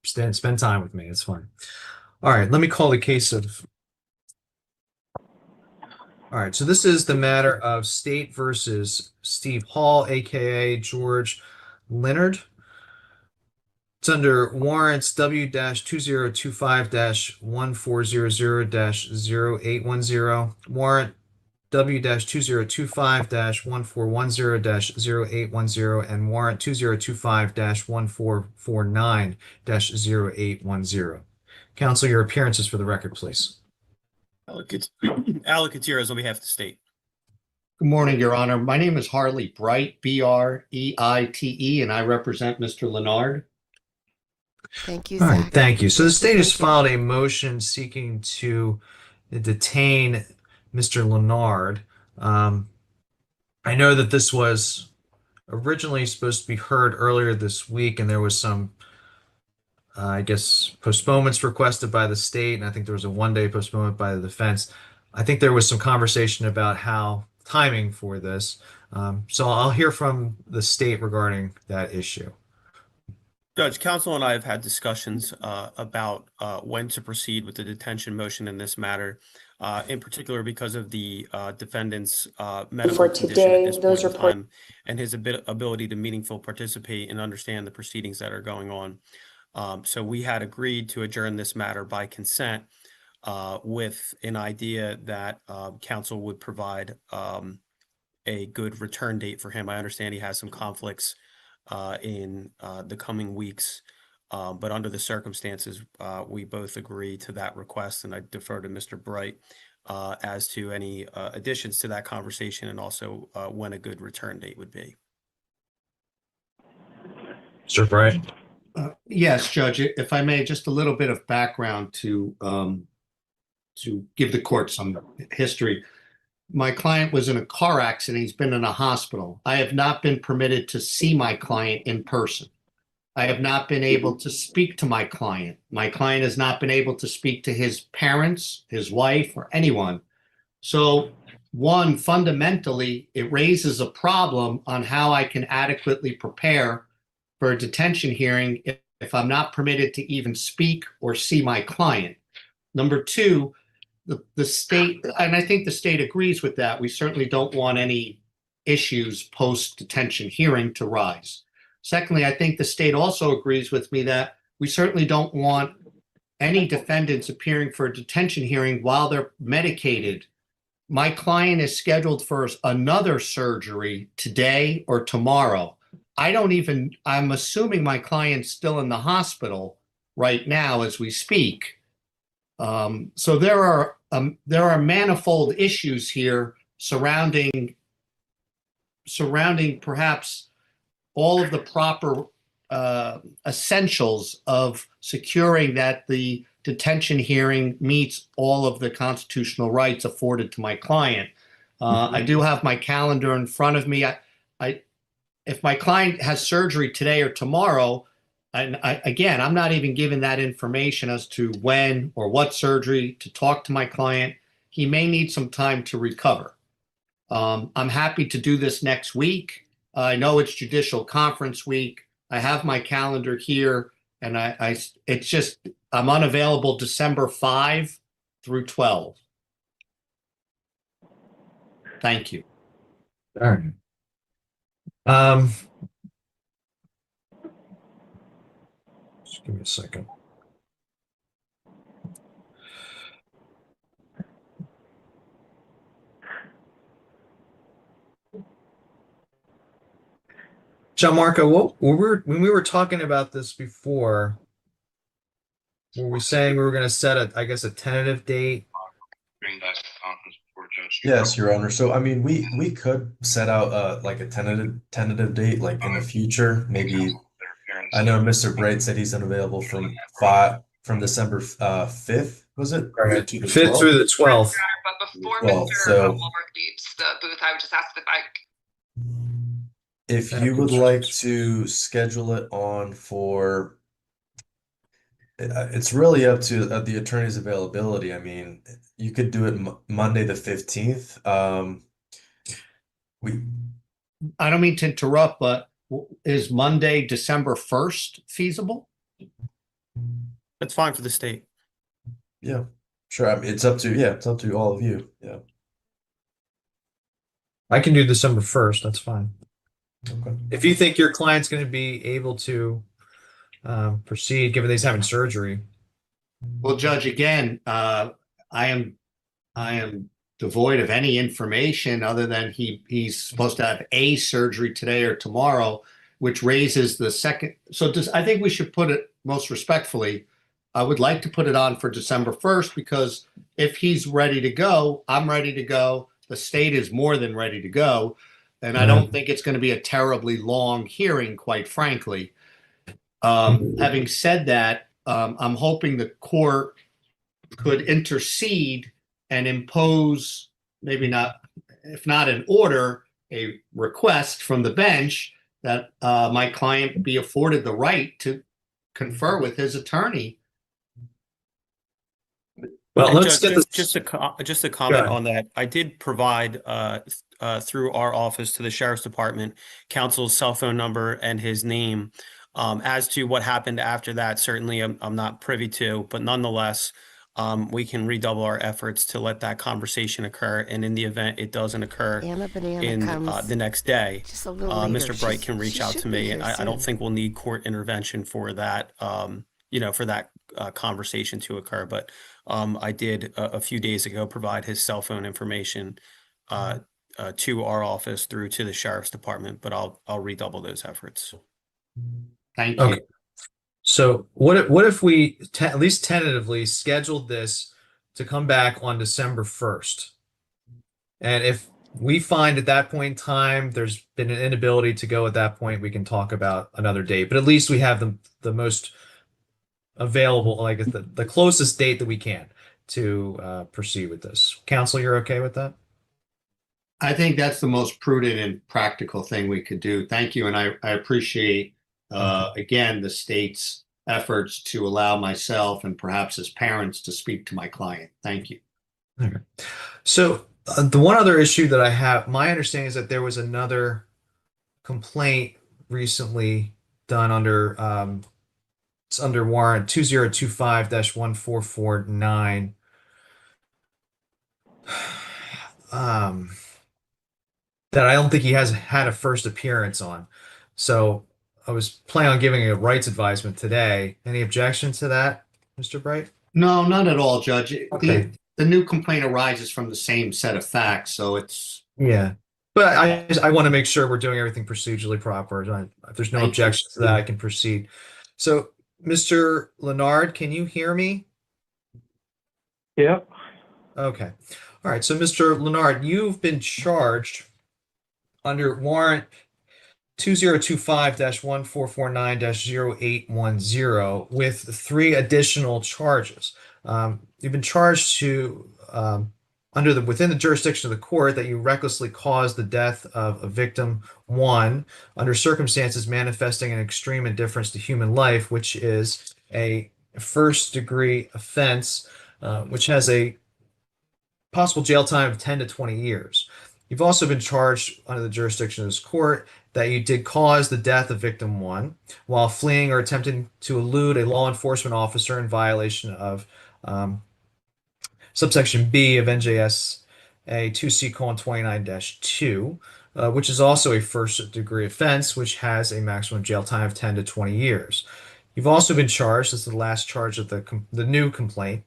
spend time with me. It's fine. All right, let me call the case of. All right, so this is the matter of State versus Steve Hall, aka George Leonard. It's under warrants W-2025-1400-0810, warrant W-2025-1410-0810 and warrant 2025-1449-0810. Counsel, your appearances for the record, please. Alec Gutierrez on behalf of the state. Good morning, Your Honor. My name is Harley Bright, Breite, and I represent Mr. Leonard. Thank you, All right, Zach. thank you. So the state has Thank you. filed a motion seeking to detain Mr. Leonard. I know that this was originally supposed to be heard earlier this week, and there was some, I guess, postponements requested by the state, and I think there was a one-day postponement by the defense. I think there was some conversation about how timing for this. So I'll hear from the state regarding that issue. Judge, counsel and I have had discussions about when to proceed with the detention motion in this matter, in particular because of the defendant's medical For condition today, at this those point in report- time and his ability to meaningful participate and understand the proceedings that are going on. So we had agreed to adjourn this matter by consent with an idea that counsel would provide a good return date for him. I understand he has some conflicts in the coming weeks, but under the circumstances, we both agree to that request, and I defer to Mr. Bright as to any additions to that conversation and also when a good return date would be. Mr. Bright. Yes, Judge, if I may, just a little bit of background to give the court some history. My client was in a car accident. He's been in a hospital. I have not been permitted to see my client in person. I have not been able to speak to my client. My client has not been able to speak to his parents, his wife, or anyone. So, one, fundamentally, it raises a problem on how I can adequately prepare for a detention hearing if I'm not permitted to even speak or see my client. Number two, the state, and I think the state agrees with that, we certainly don't want any issues post-detention hearing to rise. Secondly, I think the state also agrees with me that we certainly don't want any defendants appearing for a detention hearing while they're medicated. My client is scheduled for another surgery today or tomorrow. I'm assuming my client's still in the hospital right now as we speak. So there are manifold issues here surrounding perhaps all of the proper essentials of securing that the detention hearing meets all of the constitutional rights afforded to my client. I do have my calendar in front of me. If my client has surgery today or tomorrow, and I'm not even given that information as to when or what surgery to talk to my client. He may need some time to recover. I'm happy to do this next week. I know it's judicial conference week. I have my calendar here, and I'm unavailable December 5 through 12. Thank you. All right. Just give me a second. Gianmarco, when we were talking about this before, were we saying we were going to set a tentative date? Yes, Your Honor. So I mean, we could set out like a tentative date, like in the future. Maybe I know Mr. Bright said he's unavailable from December 5th, was it? Right. To the 5th through the 12th. But before Well, Mr. so- Walmart leaves the booth, I would just ask If you would like to schedule it on for, it's really up to the attorney's availability. I mean, you could do it Monday the 15th. I don't mean to interrupt, but is Monday, December 1st feasible? That's fine for the state. Yeah, sure. I mean, it's up to all of you. Yeah. I can do December 1st. That's fine. Okay. If you think your client's going to be able to proceed, given that he's having surgery. Well, Judge, again, I am devoid of any information other than he's supposed to have a surgery today or tomorrow, which raises the second. So I think we should put it most respectfully. I would like to put it on for December 1st, because if he's ready to go, I'm ready to go. The state is more than ready to go. And I don't think it's going to be a terribly long hearing, quite frankly. Having said that, I'm hoping the court could intercede and impose, maybe not, if not an order, a request from the bench that my client be afforded the right to confer with his attorney. Well, let's Judge, get this. just a comment ahead. on that. I did provide through our office to the sheriff's department counsel's cell phone number and his name. As to what happened after that, certainly I'm not privy to, but nonetheless, we can redouble our efforts to let that conversation occur. And in the event it doesn't occur Anna Banana in comes the next day, just a little later. Mr. Bright can reach She out should to be me, here and I don't soon. think we'll need court intervention for that, for that conversation to occur. But I did a few days ago provide his cell phone information to our office through to the sheriff's department, but I'll redouble those efforts. Thank you. Okay. So what if we at least tentatively scheduled this to come back on December 1st? And if we find at that point in time there's been an inability to go at that point, we can talk about another date. But at least we have the most available, like the closest date that we can to proceed with this. Counsel, you're okay with that? I think that's the most prudent and practical thing we could do. Thank you. And I appreciate, again, the state's efforts to allow myself and perhaps his parents to speak to my client. Thank you. Okay. So the one other issue that I have, my understanding is that there was another complaint recently done under, it's under warrant 2025-1449. That I don't think he has had a first appearance on. So I was planning on giving a rights advisement today. Any objection to that, Mr. Bright? No, not at all, Judge. Okay. The new complaint arises from the same set of facts, so it's. Yeah. But I want to make sure we're doing everything procedurally proper. If there's no Thank you. objection to that, I can proceed. So, Mr. Leonard, can you hear me? Yep. Okay. All right. So, Mr. Leonard, you've been charged under warrant 2025-1449-0810 with 3 additional charges. You've been charged to within the jurisdiction of the court that you recklessly caused the death of a victim 1 under circumstances manifesting an extreme indifference to human life, which is a first-degree offense, which has a possible jail time of 10 to 20 years. You've also been charged under the jurisdiction of this court that you did cause the death of victim 1 while fleeing or attempting to elude a law enforcement officer in violation of subsection B of NJSA 2C:29-2, which is also a first-degree offense, which has a maximum jail time of 10 to 20 years. You've also been charged, this is the last charge of the new complaint,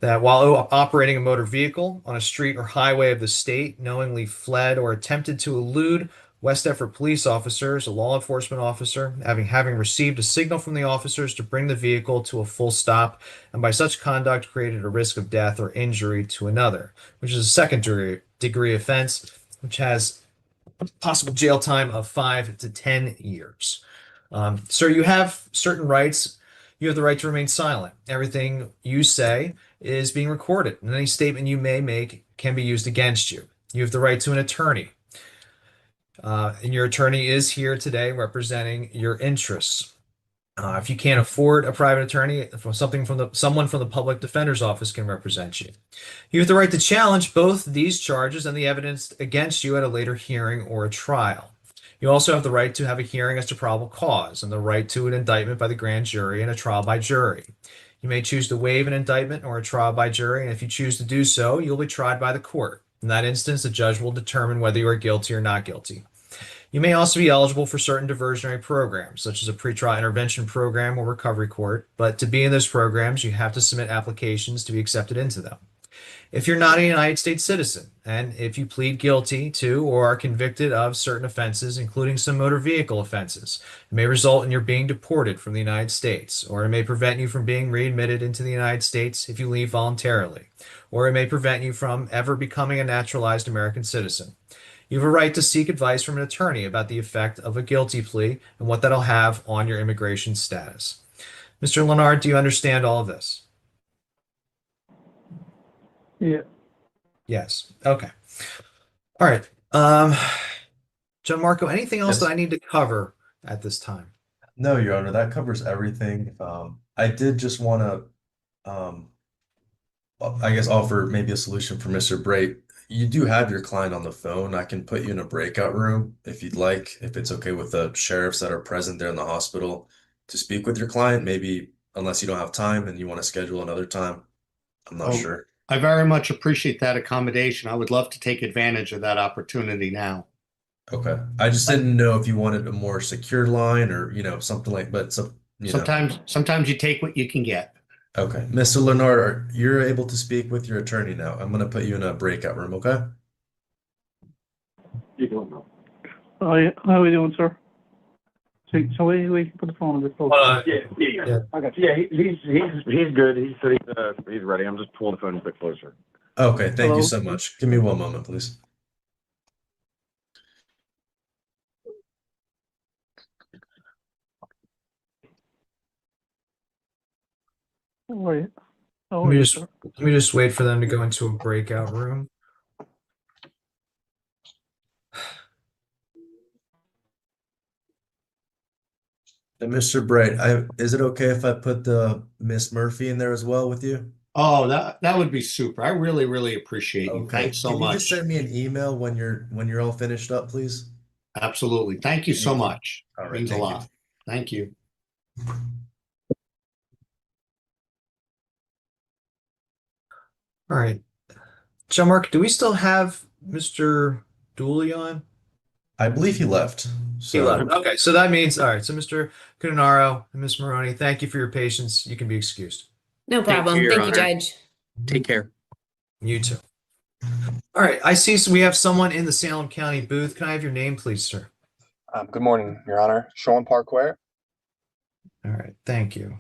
that while operating a motor vehicle on a street or highway of the state, knowingly fled or attempted to elude West Effort police officers, a law enforcement officer, having received a signal from the officers to bring the vehicle to a full stop, and by such conduct created a risk of death or injury to another, which is a second-degree offense, which has a possible jail time of 5 to 10 years. Sir, you have certain rights. You have the right to remain silent. Everything you say is being recorded, and any statement you may make can be used against you. You have the right to an attorney, and your attorney is here today representing your interests. If you can't afford a private attorney, someone from the public defender's office can represent you. You have the right to challenge both these charges and the evidence against you at a later hearing or a trial. You also have the right to have a hearing as to probable cause and the right to an indictment by the grand jury and a trial by jury. You may choose to waive an indictment or a trial by jury, and if you choose to do so, you'll be tried by the court. In that instance, the judge will determine whether you are guilty or not guilty. You may also be eligible for certain diversionary programs, such as a pretrial intervention program or recovery court, but to be in those programs, you have to submit applications to be accepted into them. If you're not a United States citizen, and if you plead guilty to or are convicted of certain offenses, including some motor vehicle offenses, it may result in your being deported from the United States, or it may prevent you from being readmitted into the United States if you leave voluntarily, or it may prevent you from ever becoming a naturalized American citizen. You have a right to seek advice from an attorney about the effect of a guilty plea and what that'll have on your immigration status. Mr. Leonard, do you understand all of this? Yeah. Yes. Okay. All right. Gianmarco, anything else Yes. that I need to cover at this time? No, Your Honor, that covers everything. I did just want to, I guess, offer maybe a solution for Mr. Bray. You do have your client on the phone. I can put you in a breakout room if you'd like, if it's okay with the sheriffs that are present there in the hospital to speak with your client, maybe unless you don't have time and you want to schedule another time. I'm not Oh. sure. I very much appreciate that accommodation. I would love to take advantage of that opportunity now. Okay. I just didn't know if you wanted a more secure line or, something like, but Sometimes you take what you can get. Okay. Mr. Leonard, you're able to speak with your attorney now. I'm going to put you in a breakout room, okay? Oh, yeah. How are we doing, sir? So we can put the phone on this phone. Yeah. I got you. Yeah, he's good. He said he's ready. I'm just pulling the phone a bit closer. Okay. Thank Hello? you so much. Give me one moment, please. How are you? How Let are me you, just sir? let me just wait for them to go into a breakout room. And Mr. Bright, is it okay if I put the Miss Murphy in there as well with you? Oh, that would be super. I really, really appreciate you. Okay. Thanks so Can you much. just send me an email when you're all finished up, please? Absolutely. Thank you so Thank you. much. All right. Means a Thank you. lot. Thank you. All right. Gianmarco, do we still have Mr. Dooley on? I believe he left. He So left. Okay, so that means, all right, so Mr. Cunaro and Ms. Maroney, thank you for your patience. You can be excused. No problem. Your Thank you, Honor. Judge. Take care. You too. All right, I see we have someone in the Salem County booth. Can I have your name, please, sir? Good morning, Your Honor. Sean Parkware. All right, thank you.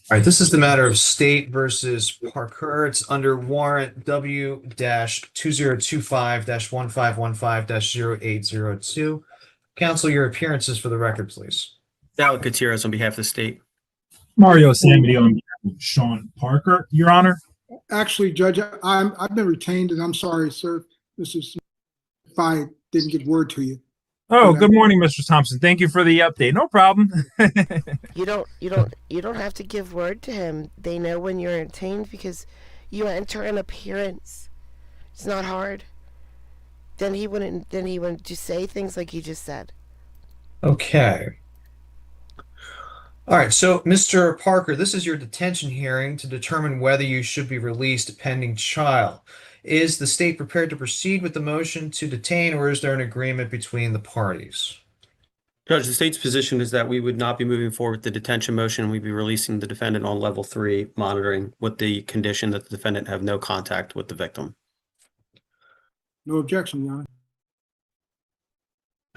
All right, this is the matter of State versus Parker. It's under warrant W-2025-1515-0802. Counsel, your appearances for the record, please. Alec Gutierrez on behalf of the state. Mario Samity on behalf of Sean Parker, Your Honor. Actually, Judge, I've been retained, and I'm sorry, sir. This is if I didn't get word to you. Oh, good morning, Mr. Thompson. Thank you for the update. No problem. You don't have to give word to him. They know when you're retained because you enter an appearance. It's not hard. Then he wouldn't just say things like he just said. Okay. All right, so Mr. Parker, this is your detention hearing to determine whether you should be released pending trial. Is the state prepared to proceed with the motion to detain, or is there an agreement between the parties? Judge, the state's position is that we would not be moving forward with the detention motion. We'd be releasing the defendant on level 3 monitoring with the condition that the defendant have no contact with the victim. No objection, Your Honor.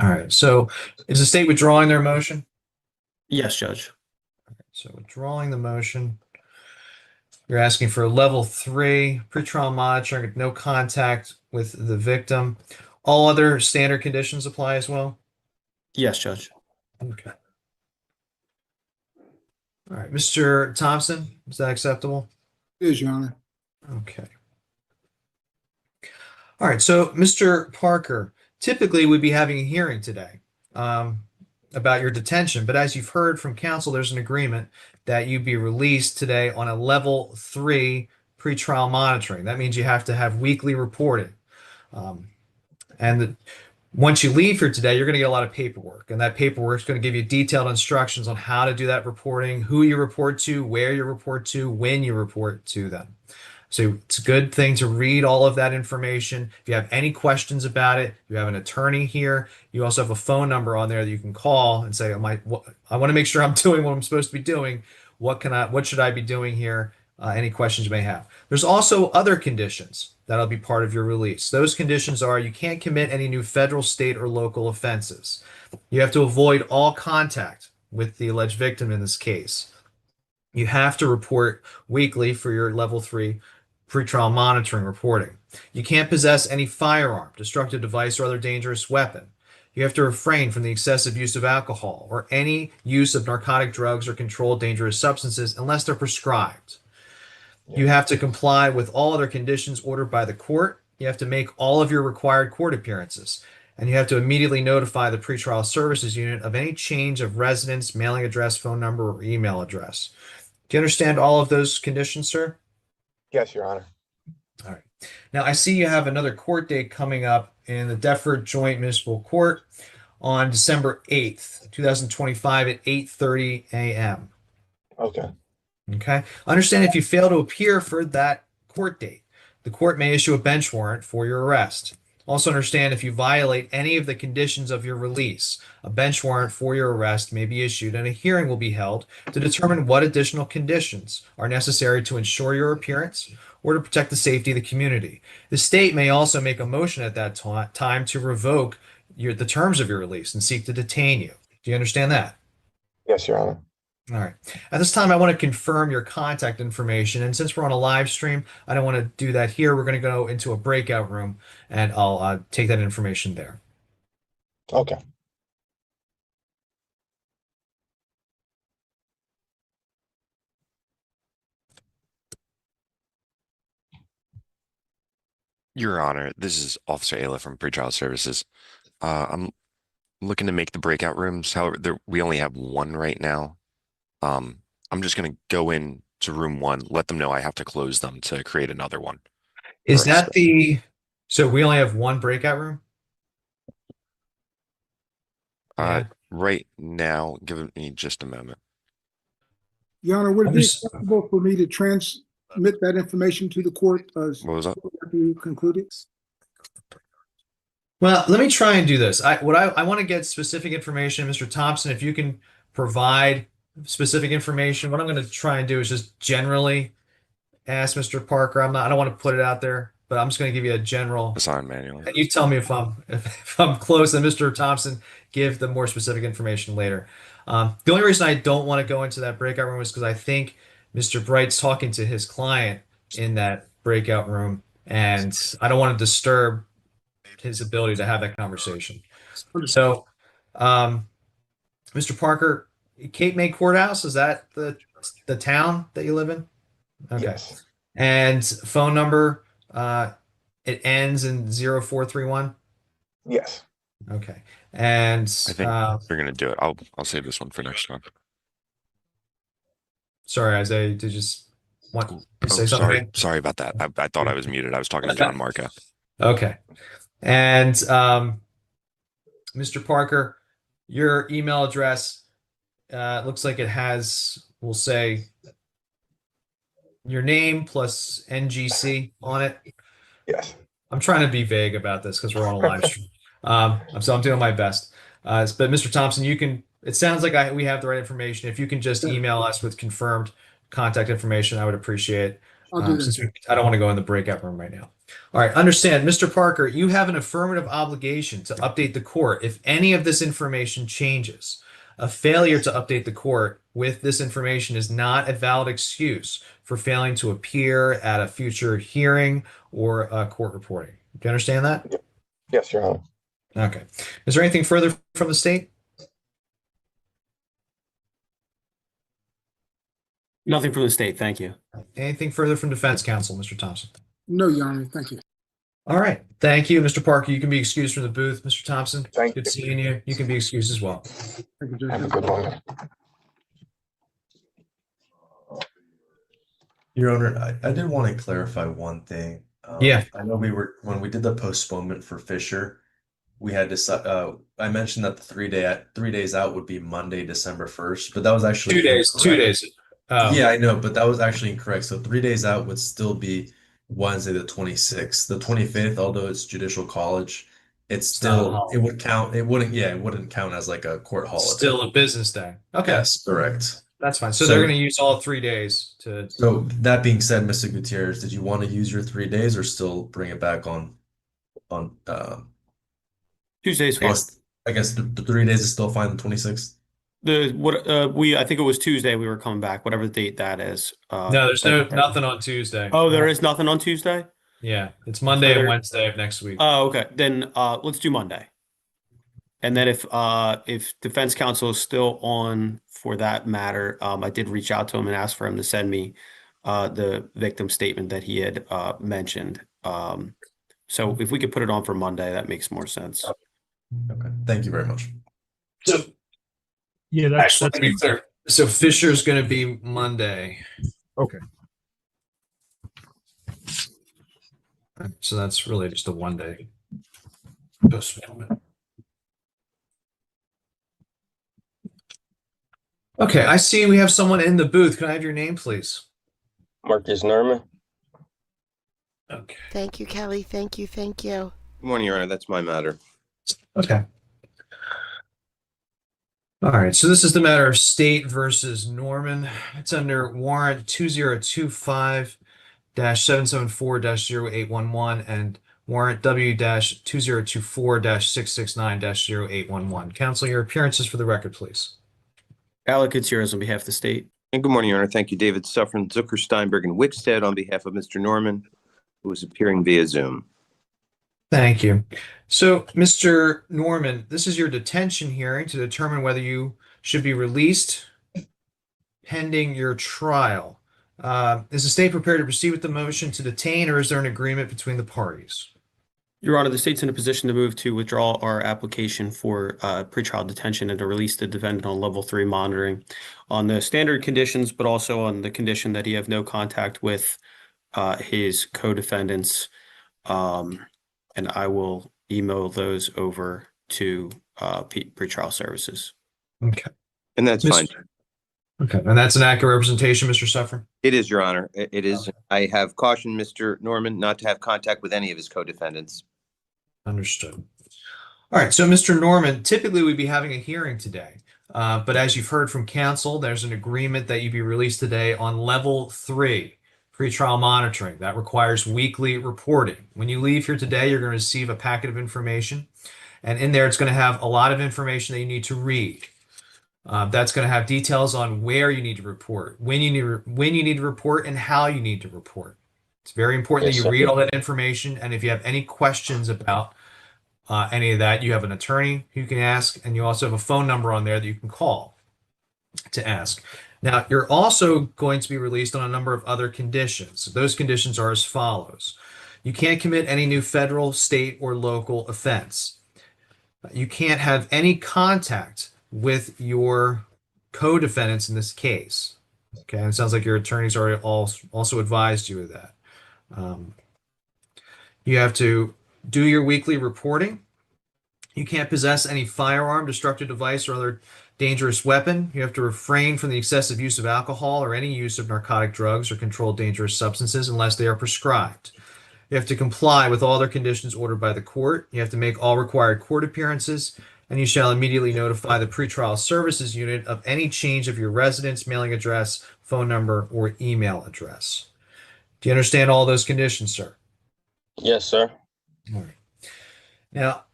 All right, so is the state withdrawing their motion? Yes, Judge. So withdrawing the motion. You're asking for a level 3 pretrial monitoring with no contact with the victim. All other standard conditions apply as well? Yes, Judge. Okay. All right, Mr. Thompson, is that acceptable? It is, Your Honor. Okay. All right, so Mr. Parker, typically we'd be having a hearing today about your detention, but as you've heard from counsel, there's an agreement that you be released today on a level 3 pretrial monitoring. That means you have to have weekly reporting. Once you leave here today, you're going to get a lot of paperwork, and that paperwork is going to give you detailed instructions on how to do that reporting, who you report to, where you report to, when you report to them. So it's a good thing to read all of that information. If you have any questions about it, you have an attorney here. You also have a phone number on there that you can call and say, I want to make sure I'm doing what I'm supposed to be doing. What should I be doing here? Any questions you may have. There's also other conditions that'll be part of your release. Those conditions are you can't commit any new federal, state, or local offenses. You have to avoid all contact with the alleged victim in this case. You have to report weekly for your level 3 pretrial monitoring reporting. You can't possess any firearm, destructive device, or other dangerous weapon. You have to refrain from the excessive use of alcohol or any use of narcotic drugs or controlled dangerous substances unless they're prescribed. You have to comply with all other conditions ordered by the court. You have to make all of your required court appearances. And you have to immediately notify the pretrial services unit of any change of residence, mailing address, phone number, or email address. Do you understand all of those conditions, sir? Yes, Your Honor. All right. Now, I see you have another court date coming up in the Deptford Joint Municipal Court on December 8th, 2025 at 8:30 a.m. Okay. Okay. Understand if you fail to appear for that court date, the court may issue a bench warrant for your arrest. Also understand if you violate any of the conditions of your release, a bench warrant for your arrest may be issued and a hearing will be held to determine what additional conditions are necessary to ensure your appearance or to protect the safety of the community. The state may also make a motion at that time to revoke the terms of your release and seek to detain you. Do you understand that? Yes, Your Honor. All right. At this time, I want to confirm your contact information. And since we're on a live stream, I don't want to do that here. We're going to go into a breakout room and I'll take that information there. Okay. Your Honor, this is Officer Ayla from Pretrial Services. I'm looking to make the breakout rooms. However, we only have one right now. I'm just going to go in to room 1, let them know I have to close them to create another one. Is that so we only have one breakout room? Right now, give me just a moment. Your Honor, would it be acceptable for me to transmit that information to the court? What was that? You concluded? Well, let me try and do this. I want to get specific information, Mr. Thompson, if you can provide specific information. What I'm going to try and do is just generally ask Mr. Parker. I don't want to put it out there, but I'm just going to give you a general assign manual. And you tell me if I'm close, and Mr. Thompson give the more specific information later. The only reason I don't want to go into that breakout room is because I think Mr. Bright's talking to his client in that breakout room, and I don't want to disturb his ability to have that conversation. So, Mr. Parker, Cape May Courthouse, is that the town that you live in? Okay. Yes. And phone number, it ends in 0431? Yes. Okay. And I think we're going to do it. I'll save this one for next time. Sorry, Isaiah, did you just want to say something? Sorry about that. I thought I was muted. I was talking to John Marco. Okay. And Mr. Parker, your email address looks like it has, we'll say, your name plus NGC on it. Yes. I'm trying to be vague about this because we're on a live stream. So I'm doing my best. But Mr. Thompson, it sounds like we have the right information. If you can just email us with confirmed contact information, I would appreciate it. I'll do that. Since I don't want to go in the breakout room right now. All right, understand, Mr. Parker, you have an affirmative obligation to update the court if any of this information changes. A failure to update the court with this information is not a valid excuse for failing to appear at a future hearing or court reporting. Do you understand that? Yes, Your Honor. Okay. Is there anything further from the state? Nothing from the state. Thank you. Anything further from defense counsel, Mr. Thompson? No, Your Honor. Thank you. All right. Thank you, Mr. Parker. You can be excused from the booth. Mr. Thompson, Thank good you. seeing you. You can be excused as well. Thank you, Judge. Have a good one. Your Honor, I did want to clarify one thing. Yeah. I know when we did the postponement for Fisher, we had I mentioned that the 3 days out would be Monday, December 1st, but that was actually 2 days. 2 days. Yeah, I know, but that was actually incorrect. So 3 days out would still be Wednesday the 26th. The 25th, although it's Judicial College, it's It's not a still, holiday. it would count, it wouldn't count as like a court holiday. Still a business day. Okay, Yes, correct. that's fine. So So- they're going to use all 3 days to. So that being said, Mr. Gutierrez, did you want to use your 3 days or still bring it back on Tuesday's I fine. guess the 3 days is still fine, the 26th? I think it was Tuesday we were coming back, whatever date that is. No, there's nothing on Tuesday. Oh, there is nothing on Tuesday? Yeah, it's Monday So and there- Wednesday of next week. Oh, okay. Then let's do Monday. And then if defense counsel is still on for that matter, I did reach out to him and ask for him to send me the victim statement that he had mentioned. So if we could put it on for Monday, that makes more sense. Okay, thank you very much. So Yeah, actually, to be clear, so Fisher's going to be Monday. Okay. So that's really just a 1 day postponement. Okay, I see we have someone in the booth. Can I have your name, please? Marcus Norman. Okay. Thank you, Kelly. Thank you. Thank you. Good morning, Your Honor. That's my matter. Okay. All right, so this is the matter of State versus Norman. It's under warrant 2025-774-0811 and warrant W-2024-669-0811. Counsel, your appearances for the record, please. Alec Gutierrez on behalf of the state. And good morning, Your Honor. Thank you, David Suffren, Zucker, Steinberg, and Wickstead on behalf of Mr. Norman, who is appearing via Zoom. Thank you. So, Mr. Norman, this is your detention hearing to determine whether you should be released pending your trial. Is the state prepared to proceed with the motion to detain, or is there an agreement between the parties? Your Honor, the state's in a position to move to withdraw our application for pretrial detention and to release the defendant on level 3 monitoring on the standard conditions, but also on the condition that he have no contact with his co-defendants. And I will email those over to pretrial services. Okay. And that's fine. Okay, and that's an accurate representation, Mr. Suffren? It is, Your Honor. It is. I have cautioned Mr. Norman not to have contact with any of his co-defendants. Understood. All right, so Mr. Norman, typically we'd be having a hearing today, but as you've heard from counsel, there's an agreement that you be released today on level 3, pretrial monitoring. That requires weekly reporting. When you leave here today, you're going to receive a packet of information, and in there it's going to have a lot of information that you need to read. That's going to have details on where you need to report, when you need to report, and how you need to report. It's very important that Yes, you sir. read all that information, and if you have any questions about any of that, you have an attorney who you can ask, and you also have a phone number on there that you can call to ask. Now, you're also going to be released on a number of other conditions. Those conditions are as follows. You can't commit any new federal, state, or local offense. You can't have any contact with your co-defendants in this case. Okay, and it sounds like your attorneys already also advised you of that. You have to do your weekly reporting. You can't possess any firearm, destructive device, or other dangerous weapon. You have to refrain from the excessive use of alcohol or any use of narcotic drugs or controlled dangerous substances unless they are prescribed. You have to comply with all other conditions ordered by the court. You have to make all required court appearances, and you shall immediately notify the pretrial services unit of any change of your residence, mailing address, phone number, or email address. Do you understand all those conditions, sir? Yes, sir. All right. Now,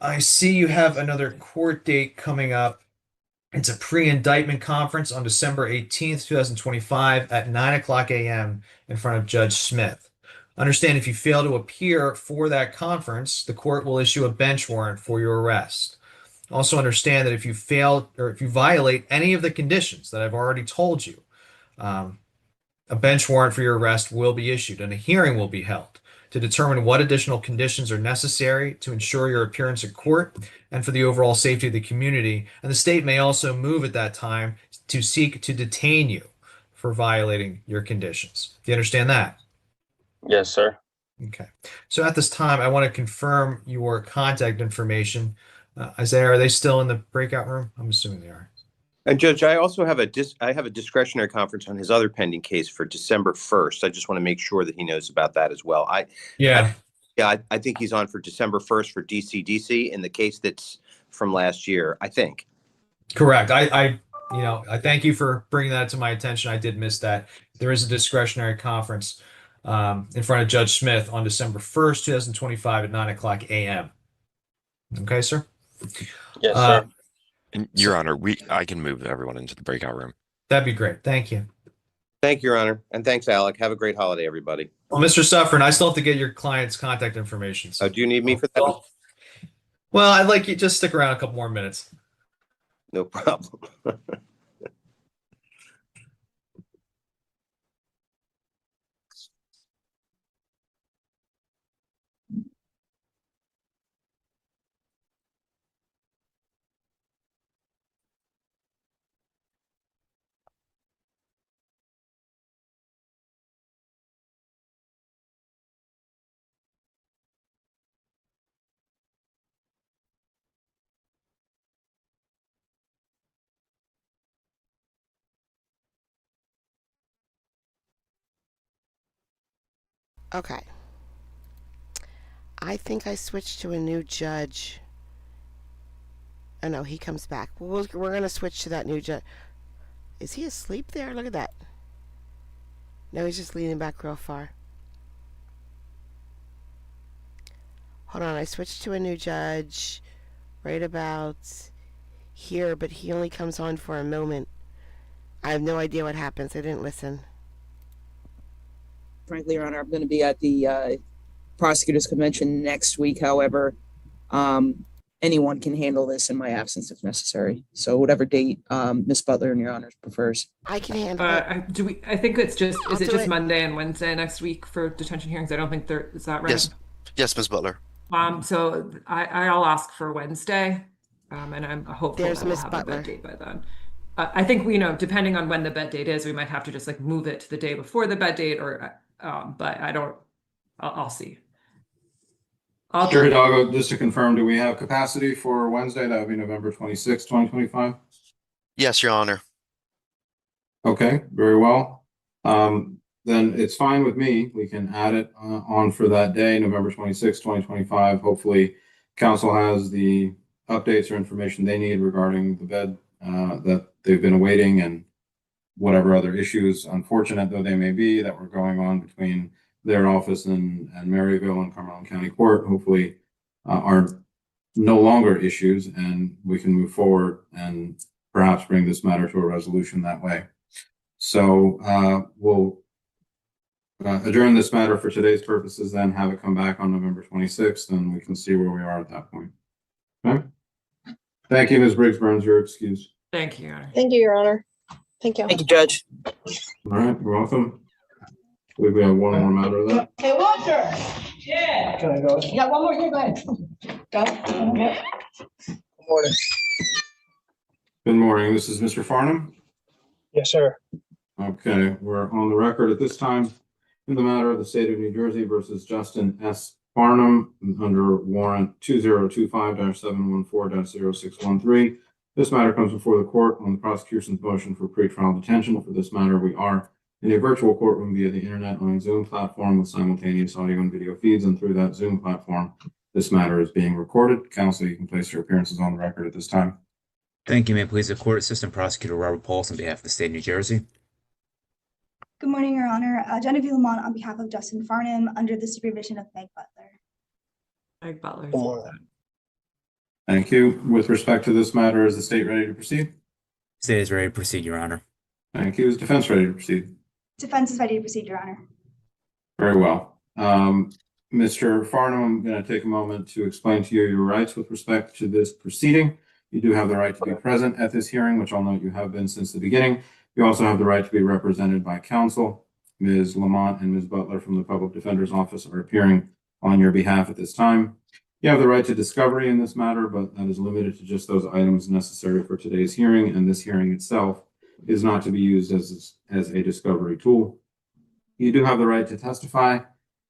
I see you have another court date coming up. It's a pre-indictment conference on December 18th, 2025 at 9:00 a.m. in front of Judge Smith. Understand if you fail to appear for that conference, the court will issue a bench warrant for your arrest. Also understand that if you fail or if you violate any of the conditions that I've already told you, a bench warrant for your arrest will be issued and a hearing will be held to determine what additional conditions are necessary to ensure your appearance in court and for the overall safety of the community. And the state may also move at that time to seek to detain you for violating your conditions. Do you understand that? Yes, sir. Okay. So at this time, I want to confirm your contact information. Isaiah, are they still in the breakout room? I'm assuming they are. And Judge, I also have I have a discretionary conference on his other pending case for December 1st. I just want to make sure that he knows about that as well. Yeah. I think he's on for December 1st for DCDC in the case that's from last year, I think. Correct. I thank you for bringing that to my attention. I did miss that. There is a discretionary conference in front of Judge Smith on December 1st, 2025 at 9:00 a.m. Okay, sir? Yes, sir. And Your Honor, I can move everyone into the breakout room. That'd be great. Thank you. Thank you, Your Honor. And thanks, Alec. Have a great holiday, everybody. Well, Mr. Suffern, I still have to get your client's contact information. Oh, do you need me for that? Well, I'd like you just stick around a couple more minutes. No problem. Okay. I think I switched to a new judge. Oh no, he comes back. We're going to switch to that new judge. Is he asleep there? Look at that. No, he's just leaning back real far. Hold on, I switched to a new judge right about here, but he only comes on for a moment. I have no idea what happens. I didn't listen. Frankly, Your Honor, I'm going to be at the prosecutors convention next week. However, anyone can handle this in my absence if necessary. So whatever date Ms. Butler and Your Honor prefers. I can handle it. I think it's just, I'll is it do just it. Monday and Wednesday next week for detention hearings? I don't think is that right? Yes, Ms. Butler. So I'll ask for Wednesday, and I'm hopeful There's that we'll Miss have Butler. a bed date by then. I think depending on when the bed date is, we might have to just move it to the day before the bed date, or but I'll see. Mr. Hidalgo, just to confirm, do we have capacity for Wednesday? That would be November 26, 2025. Yes, Your Honor. Okay, very well. Then it's fine with me. We can add it on for that day, November 26, 2025. Hopefully, council has the updates or information they need regarding the bed that they've been awaiting and whatever other issues, unfortunate though they may be, that were going on between their office and Maryville and Cumberland County Court, hopefully are no longer issues, and we can move forward and perhaps bring this matter to a resolution that way. So we'll adjourn this matter for today's purposes, then have it come back on November 26th, and we can see where we are at that point. Okay. Thank you, Ms. Briggs Burns. You're excused. Thank you, Your Honor. Thank you, Your Honor. Thank you. Thank you, Judge. All right, you're welcome. I believe we have one more matter of that. Hey, Walter. Yeah. Can I go? You got one more here, go ahead. Go. Okay. Good morning. Good morning. This is Mr. Farnham. Yes, sir. Okay, we're on the record at this time in the matter of the state of New Jersey versus Justin S. Farnham under warrant 2025-714-0613. This matter comes before the court on the prosecution's motion for pretrial detention. For this matter, we are in a virtual courtroom via the internet on a Zoom platform with simultaneous audio and video feeds, and through that Zoom platform, this matter is being recorded. Counsel, you can place your appearances on the record at this time. Thank you, may it please the court. Assistant Prosecutor Robert Pauls on behalf of the state of New Jersey. Good morning, Your Honor. Genevieve Lamont on behalf of Justin Farnham under the supervision of Meg Butler. Meg Butler. Thank you. With respect to this matter, is the state ready to proceed? State is ready to proceed, Your Honor. Thank you. Is defense ready to proceed? Defense is ready to proceed, Your Honor. Very well. Mr. Farnham, I'm going to take a moment to explain to you your rights with respect to this proceeding. You do have the right to be present at this hearing, which I'll note you have been since the beginning. You also have the right to be represented by counsel. Ms. Lamont and Ms. Butler from the Public Defender's Office are appearing on your behalf at this time. You have the right to discovery in this matter, but that is limited to just those items necessary for today's hearing, and this hearing itself is not to be used as a discovery tool. You do have the right to testify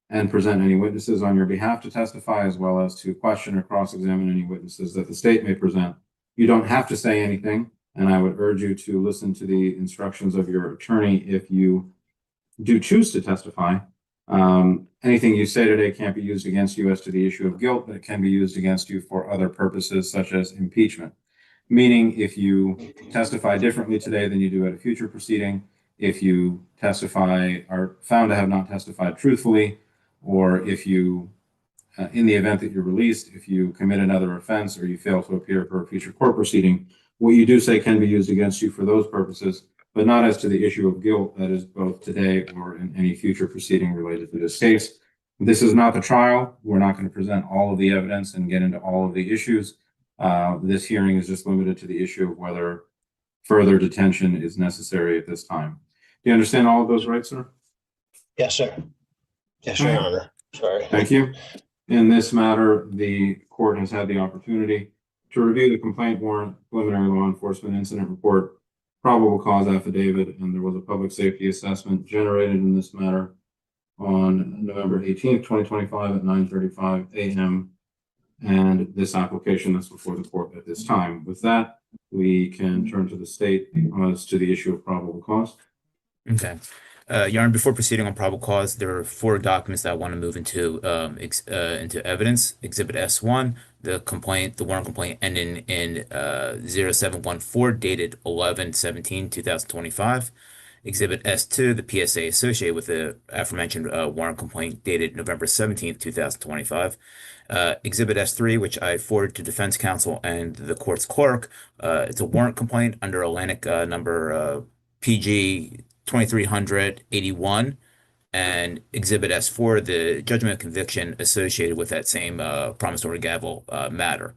and present any witnesses on your behalf to testify, as well as to question or cross-examine any witnesses that the state may present. You don't have to say anything, and I would urge you to listen to the instructions of your attorney if you do choose to testify. Anything you say today can't be used against you as to the issue of guilt, but it can be used against you for other purposes such as impeachment. Meaning, if you testify differently today than you do at a future proceeding, if you are found to have not testified truthfully, or if you, in the event that you're released, if you commit another offense or you fail to appear for a future court proceeding, what you do say can be used against you for those purposes, but not as to the issue of guilt that is both today or in any future proceeding related to this case. This is not the trial. We're not going to present all of the evidence and get into all of the issues. This hearing is just limited to the issue of whether further detention is necessary at this time. Do you understand all of those rights, sir? Yes, sir. Yes, Your Honor. Sorry. Thank you. In this matter, the court has had the opportunity to review the complaint warrant, preliminary law enforcement incident report, probable cause affidavit, and there was a public safety assessment generated in this matter on November 18th, 2025 at 9:35 a.m. And this application that's before the court at this time. With that, we can turn to the state as to the issue of probable cause. Okay. Your Honor, before proceeding on probable cause, there are 4 documents that I want to move into evidence. Exhibit S1, the warrant complaint ending in 0714, dated 11/17/2025. Exhibit S2, the PSA associated with the aforementioned warrant complaint dated November 17th, 2025. Exhibit S3, which I forwarded to defense counsel and the court's clerk. It's a warrant complaint under Atlantic number PG 2381, and Exhibit S4, the judgment of conviction associated with that same promissory gavel matter.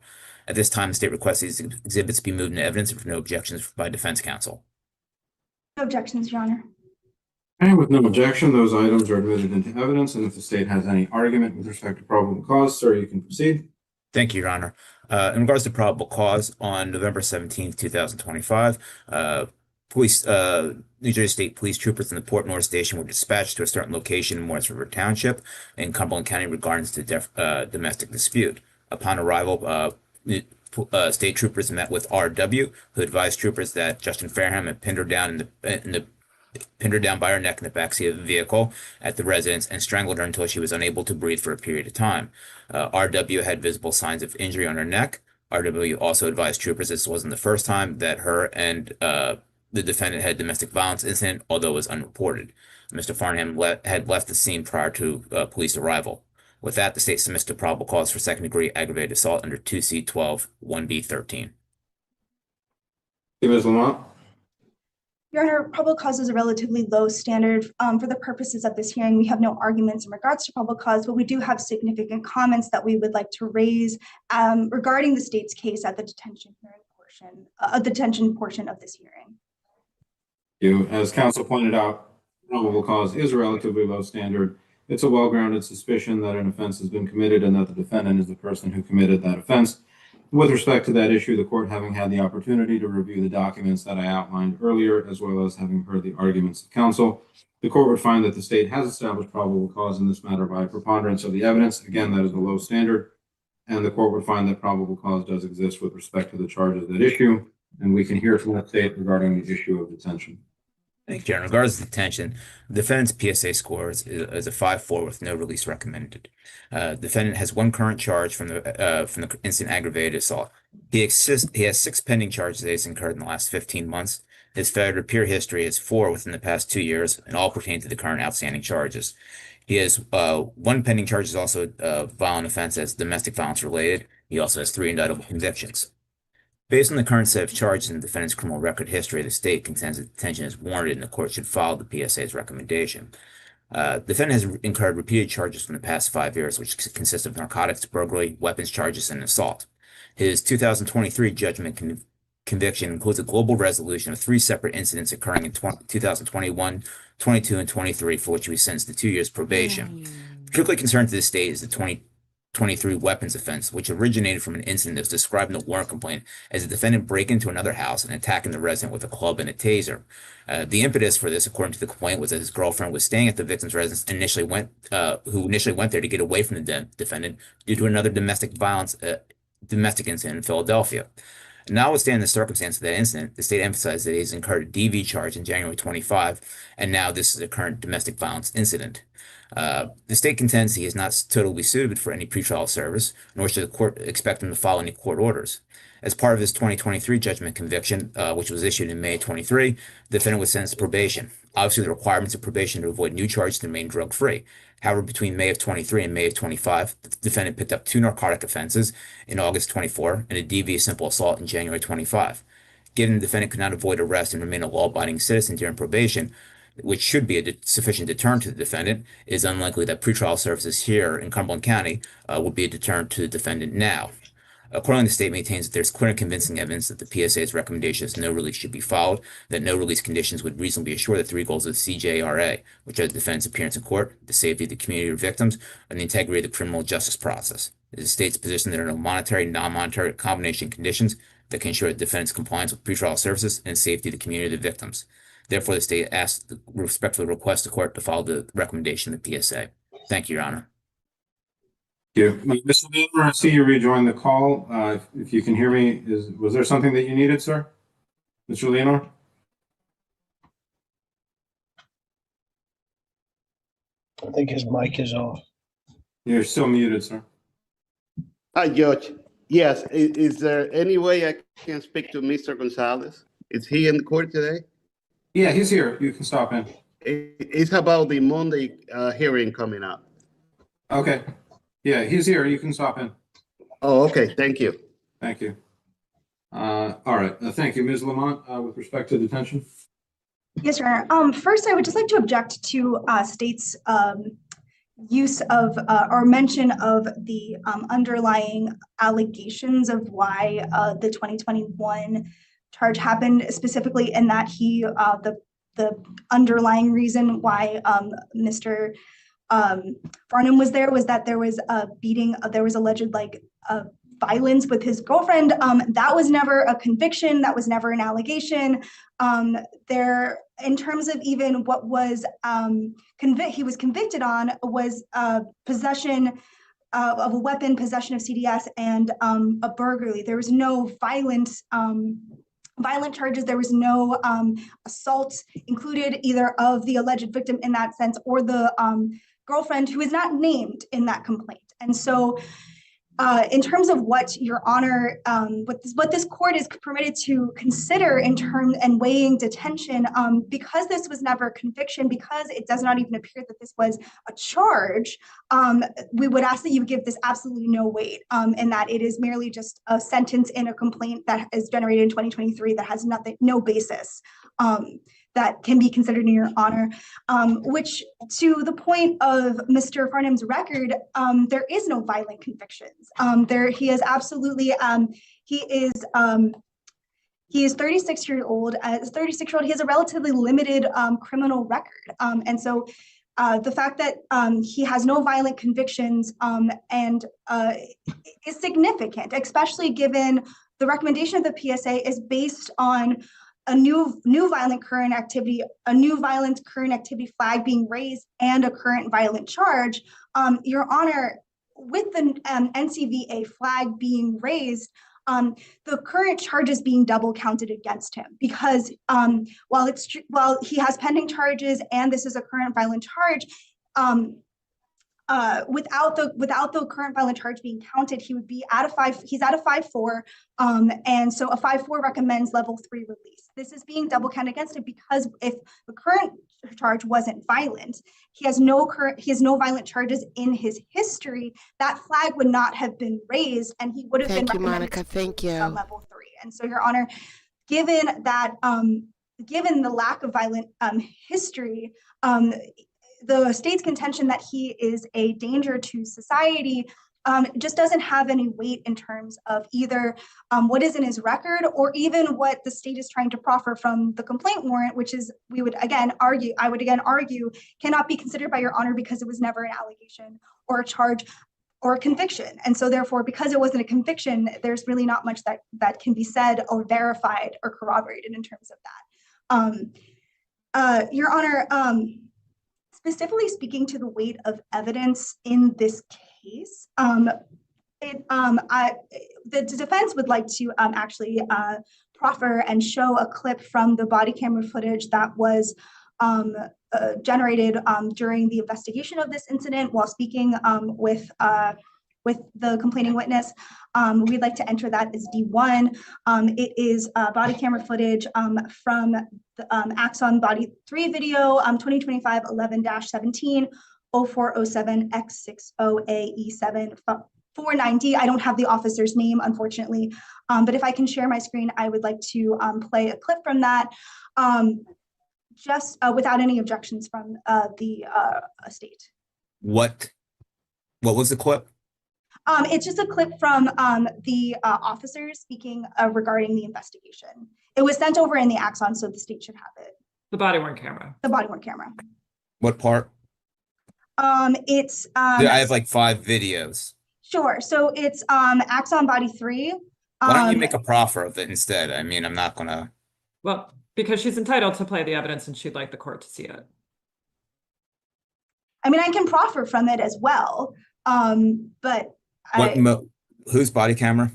At this time, the state requests these exhibits be moved into evidence if no objections by defense counsel. No objections, Your Honor. And with no objection, those items are admitted into evidence. And if the state has any argument with respect to probable cause, sir, you can proceed. Thank you, Your Honor. In regards to probable cause, on November 17th, 2025, New Jersey State Police troopers in the Port North Station were dispatched to a certain location in Morris River Township in Cumberland County regarding the domestic dispute. Upon arrival, state troopers met with R.W., who advised troopers that Justin Fairham had pinned her down pinned her down by her neck in the backseat of the vehicle at the residence and strangled her until she was unable to breathe for a period of time. R.W. had visible signs of injury on her neck. R.W. also advised troopers this wasn't the first time that her and the defendant had a domestic violence incident, although it was unreported. Mr. Farnham had left the scene prior to police arrival. With that, the state submits to probable cause for second-degree aggravated assault under 2C12 1B13. Ms. Lamont. Your Honor, probable cause is a relatively low standard. For the purposes of this hearing, we have no arguments in regards to probable cause, but we do have significant comments that we would like to raise regarding the state's case at the detention portion of this hearing. As counsel pointed out, probable cause is a relatively low standard. It's a well-grounded suspicion that an offense has been committed and that the defendant is the person who committed that offense. With respect to that issue, the court having had the opportunity to review the documents that I outlined earlier, as well as having heard the arguments of counsel, the court would find that the state has established probable cause in this matter by preponderance of the evidence. Again, that is a low standard. And the court would find that probable cause does exist with respect to the charges at issue. And we can hear from the state regarding the issue of detention. Thank you. In regards to detention, the defendant's PSA score is a 5.4 with no release recommended. Defendant has 1 current charge from the instant aggravated assault. He has 6 pending charges that he's incurred in the last 15 months. His failure to appear history is 4 within the past 2 years, and all pertain to the current outstanding charges. He has 1 pending charge is also a violent offense as domestic violence related. He also has 3 indictable convictions. Based on the current set of charges in the defendant's criminal record history, the state contends that detention is warranted and the court should follow the PSA's recommendation. Defendant has incurred repeated charges from the past 5 years, which consist of narcotics, burglary, weapons charges, and assault. His 2023 judgment conviction includes a global resolution of 3 separate incidents occurring in 2021, 22, and 23, for which he was sentenced to 2 years probation. Particularly concerned to the state is the 2023 weapons offense, which originated from an incident that was described in the warrant complaint as a defendant break into another house and attacking the resident with a club and a taser. The impetus for this, according to the complaint, was that his girlfriend was staying at the victim's residence who initially went there to get away from the defendant due to another domestic incident in Philadelphia. Notwithstanding the circumstance of that incident, the state emphasized that he has incurred a DV charge in January 25, and now this is a current domestic violence incident. The state contends he is not totally suited for any pretrial service, nor should the court expect him to follow any court orders. As part of his 2023 judgment conviction, which was issued in May 23, the defendant was sentenced to probation. Obviously, the requirements of probation to avoid new charges to remain drug-free. However, between May of 23 and May of 25, the defendant picked up 2 narcotic offenses in August 24 and a DV simple assault in January 25. Given the defendant could not avoid arrest and remain a law-abiding citizen during probation, which should be a sufficient deterrent to the defendant, it is unlikely that pretrial services here in Cumberland County would be a deterrent to the defendant now. Accordingly, the state maintains that there's clear and convincing evidence that the PSA's recommendation is no release should be followed, that no release conditions would reasonably assure the 3 goals of the CJRA, which are the defendant's appearance in court, the safety of the community or victims, and the integrity of the criminal justice process. It is the state's position that there are no monetary, non-monetary combination conditions that can ensure the defendant's compliance with pretrial services and safety of the community of the victims. Therefore, the state respectfully requests the court to follow the recommendation of the PSA. Thank you, Your Honor. Thank you. Mr. Leonor, I see you rejoined the call. If you can hear me, was there something that you needed, sir? Mr. Leonor? I think his mic is off. You're still muted, sir. Hi, Judge. Yes, is there any way I can speak to Mr. Gonzalez? Is he in the court today? Yeah, he's here. You can stop in. It's about the Monday hearing coming up. Okay. Yeah, he's here. You can stop in. Oh, okay. Thank you. Thank you. All right. Thank you. Ms. Lamont, with respect to detention. Yes, Your Honor. First, I would just like to object to state's use of or mention of the underlying allegations of why the 2021 charge happened, specifically in that he the underlying reason why Mr. Farnham was there was that there was a beating, there was alleged violence with his girlfriend. That was never a conviction. That was never an allegation. There, in terms of even what was he was convicted on was possession of a weapon, possession of CDS, and a burglary. There was no violent charges. There was no assault included either of the alleged victim in that sense or the girlfriend, who is not named in that complaint. And so in terms of what Your Honor, what this court is permitted to consider in terms and weighing detention, because this was never a conviction, because it does not even appear that this was a charge, we would ask that you give this absolutely no weight, and that it is merely just a sentence in a complaint that is generated in 2023 that has no basis that can be considered in Your Honor, which to the point of Mr. Farnham's record, there is no violent convictions. He is absolutely, he is 36 years old. As a 36-year-old, he has a relatively limited criminal record. And so the fact that he has no violent convictions and is significant, especially given the recommendation of the PSA is based on a new violent current activity, a new violent current activity flag being raised, and a current violent charge. Your Honor, with the NCVA flag being raised, the current charge is being double counted against him, because while he has pending charges and this is a current violent charge, without the current violent charge being counted, he would be at a 5. He's at a 5-4, and so a 5-4 recommends level 3 release. This is being double counted against him because if the current charge wasn't violent, he has no violent charges in his history. That flag would not have been raised, and he would have been recommended Monica. Thank you. on level 3. And so, Your Honor, given that, given the lack of violent history, the state's contention that he is a danger to society just doesn't have any weight in terms of either what is in his record or even what the state is trying to proffer from the complaint warrant, which is, I would again argue, cannot be considered by Your Honor because it was never an allegation or a charge or a conviction. And so therefore, because it wasn't a conviction, there's really not much that can be said or verified or corroborated in terms of that. Your Honor, specifically speaking to the weight of evidence in this case, The defense would like to actually proffer and show a clip from the body camera footage that was generated during the investigation of this incident while speaking with the complaining witness. We'd like to enter that as D1. It is body camera footage from the Axon Body 3 video 2025 11-17 0407 X60AE7 490. I don't have the officer's name, unfortunately, but if I can share my screen, I would like to play a clip from that, just without any objections from the state. What was the clip? It's just a clip from the officers speaking regarding the investigation. It was sent over in the Axon, so the state should have it. The body-worn camera. The body-worn camera. What part? It's I have like 5 videos. Sure. So it's Axon Body 3. Why don't you make a proffer of it instead? I mean, I'm not gonna. Well, because she's entitled to play the evidence and she'd like the court to see it. I mean, I can proffer from it as well, but whose body camera?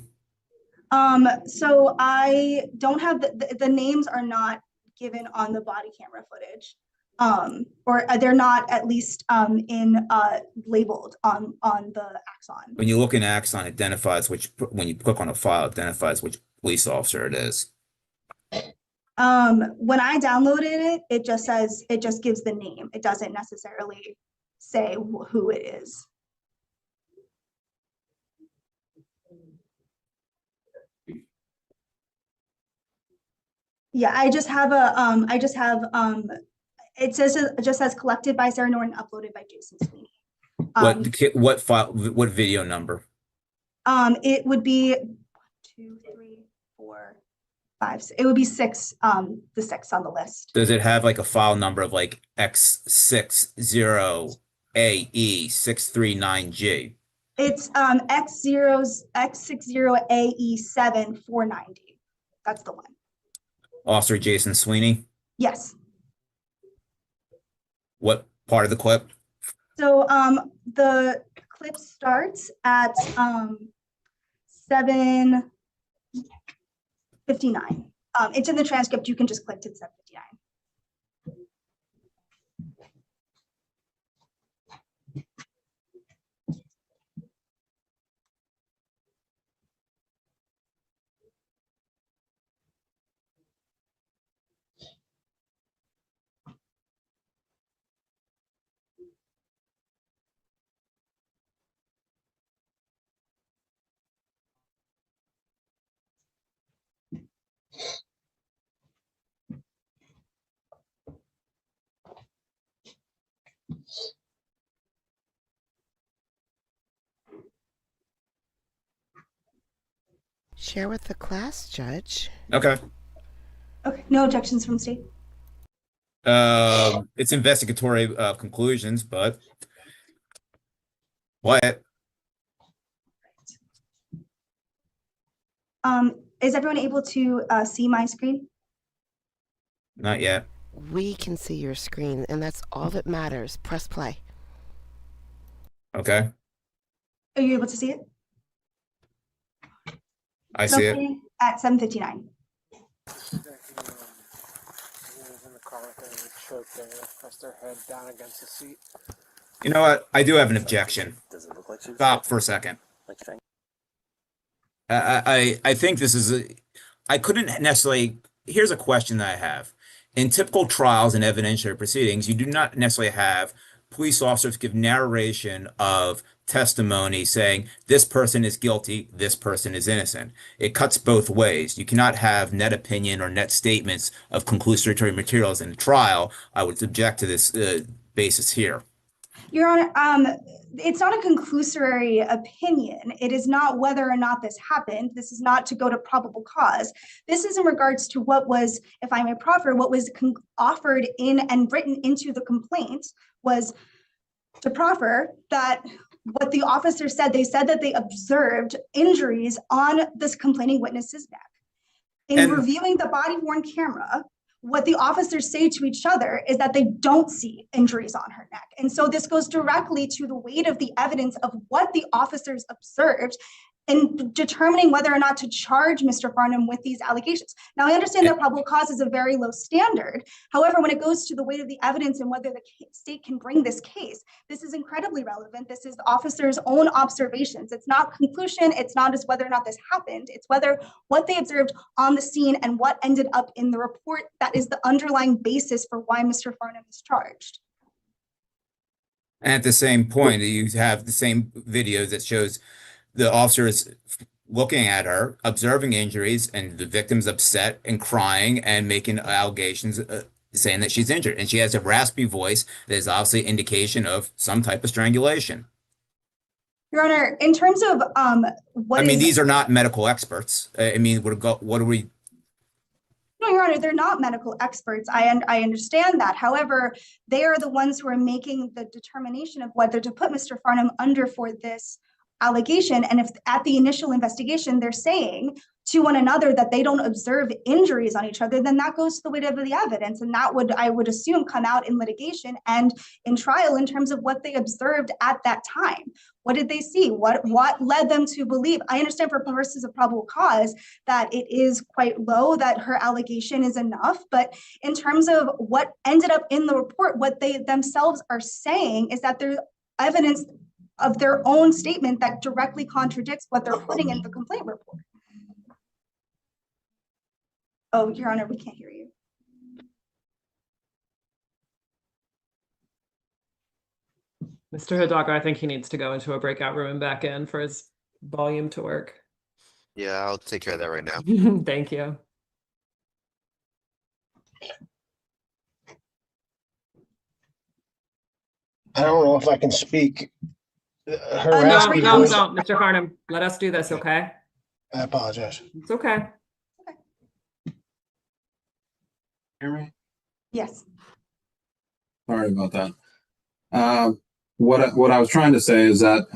So I don't have the names are not given on the body camera footage, or they're not at least in labeled on the Axon. When you look in Axon, it identifies when you click on a file, it identifies which police officer it is. When I downloaded it, it just gives the name. It doesn't necessarily say who it is. Yeah, it just says collected by Sarah Norton, uploaded by Jason Sweeney. What file? What video number? It would be 1, 2, 3, 4, 5. It would be 6. The 6 on the list. Does it have like a file number of like X60AE639G? It's X60AE7 490. That's the one. Officer Jason Sweeney? Yes. What part of the clip? So the clip starts at 7:59. It's in the transcript. You can just click to 7:59. Share with the class, Judge. Okay. Okay. No objections from state. It's investigatory conclusions, but what? Is everyone able to see my screen? Not yet. We can see your screen, and that's all that matters. Press play. Okay. Are you able to see it? I see it. At 7:59. You know what? I do have an objection. Does it look like she was Stop for a second. like trying? I think this is I couldn't necessarily. Here's a question that I have. In typical trials and evidentiary proceedings, you do not necessarily have police officers give narration of testimony saying this person is guilty, this person is innocent. It cuts both ways. You cannot have net opinion or net statements of conclusory materials in a trial. I would object to this basis here. Your Honor, it's not a conclusory opinion. It is not whether or not this happened. This is not to go to probable cause. This is in regards to what was, if I may proffer, what was offered in and written into the complaint was to proffer that what the officer said, they said that they observed injuries on this complaining witness's neck. In reviewing the body-worn camera, what the officers say to each other is that they don't see injuries on her neck. And so this goes directly to the weight of the evidence of what the officers observed in determining whether or not to charge Mr. Farnham with these allegations. Now, I understand that probable cause is a very low standard. However, when it goes to the weight of the evidence and whether the state can bring this case, this is incredibly relevant. This is the officers' own observations. It's not conclusion. It's not just whether or not this happened. It's whether what they observed on the scene and what ended up in the report that is the underlying basis for why Mr. Farnham is charged. And at the same point, you have the same video that shows the officers looking at her, observing injuries, and the victim's upset and crying and making allegations saying that she's injured. And she has a raspy voice that is obviously indication of some type of strangulation. Your Honor, in terms of what I mean, is- these are not medical experts. I mean, what are we? No, Your Honor, they're not medical experts. I understand that. However, they are the ones who are making the determination of whether to put Mr. Farnham under for this allegation. And if at the initial investigation, they're saying to one another that they don't observe injuries on each other, then that goes to the weight of the evidence. And that would, I would assume, come out in litigation and in trial in terms of what they observed at that time. What did they see? What led them to believe? I understand for purposes of probable cause that it is quite low, that her allegation is enough. But in terms of what ended up in the report, what they themselves are saying is that there's evidence of their own statement that directly contradicts what they're putting in the complaint report. Oh, Your Honor, we can't hear you. Mr. Hidaka, I think he needs to go into a breakout room and back in for his volume to work. Yeah, I'll take care of that right now. Thank you. I don't know if I can speak. No, Raspy voice- don't, Mr. Farnham. Let us do this, okay? I apologize. It's okay. Hear me? Yes. Sorry about that. What I was trying to say is that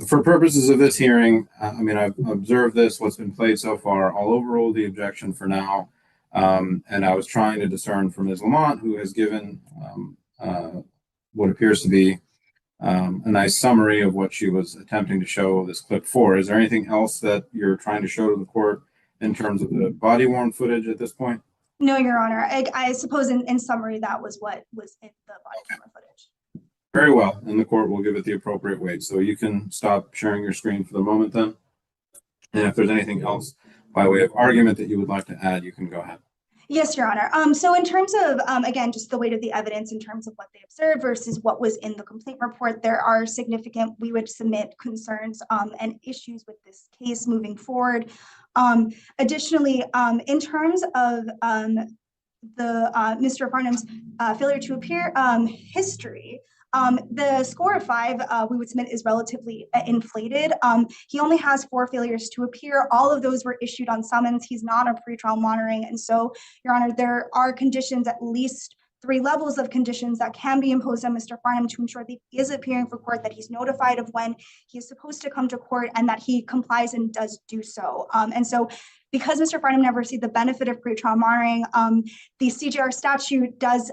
for purposes of this hearing, I mean, I've observed this, what's been played so far. I'll overrule the objection for now. And I was trying to discern from Ms. Lamont, who has given what appears to be a nice summary of what she was attempting to show this clip for. Is there anything else that you're trying to show to the court in terms of the body worn footage at this point? No, Your Honor. I suppose in summary, that was what was in the body camera footage. Very well, and the court will give it the appropriate weight. So you can stop sharing your screen for the moment then. And if there's anything else by way of argument that you would like to add, you can go ahead. Yes, Your Honor. So in terms of, again, just the weight of the evidence in terms of what they observed versus what was in the complaint report, there are significant, we would submit concerns and issues with this case moving forward. Additionally, in terms of Mr. Farnham's failure to appear history, the score of 5 we would submit is relatively inflated. He only has 4 failures to appear. All of those were issued on summons. He's not on pretrial monitoring. And so, Your Honor, there are conditions, at least 3 levels of conditions that can be imposed on Mr. Farnham to ensure that he is appearing for court, that he's notified of when he is supposed to come to court, and that he complies and does do so. And so, because Mr. Farnham never received the benefit of pretrial monitoring, the CJR statute does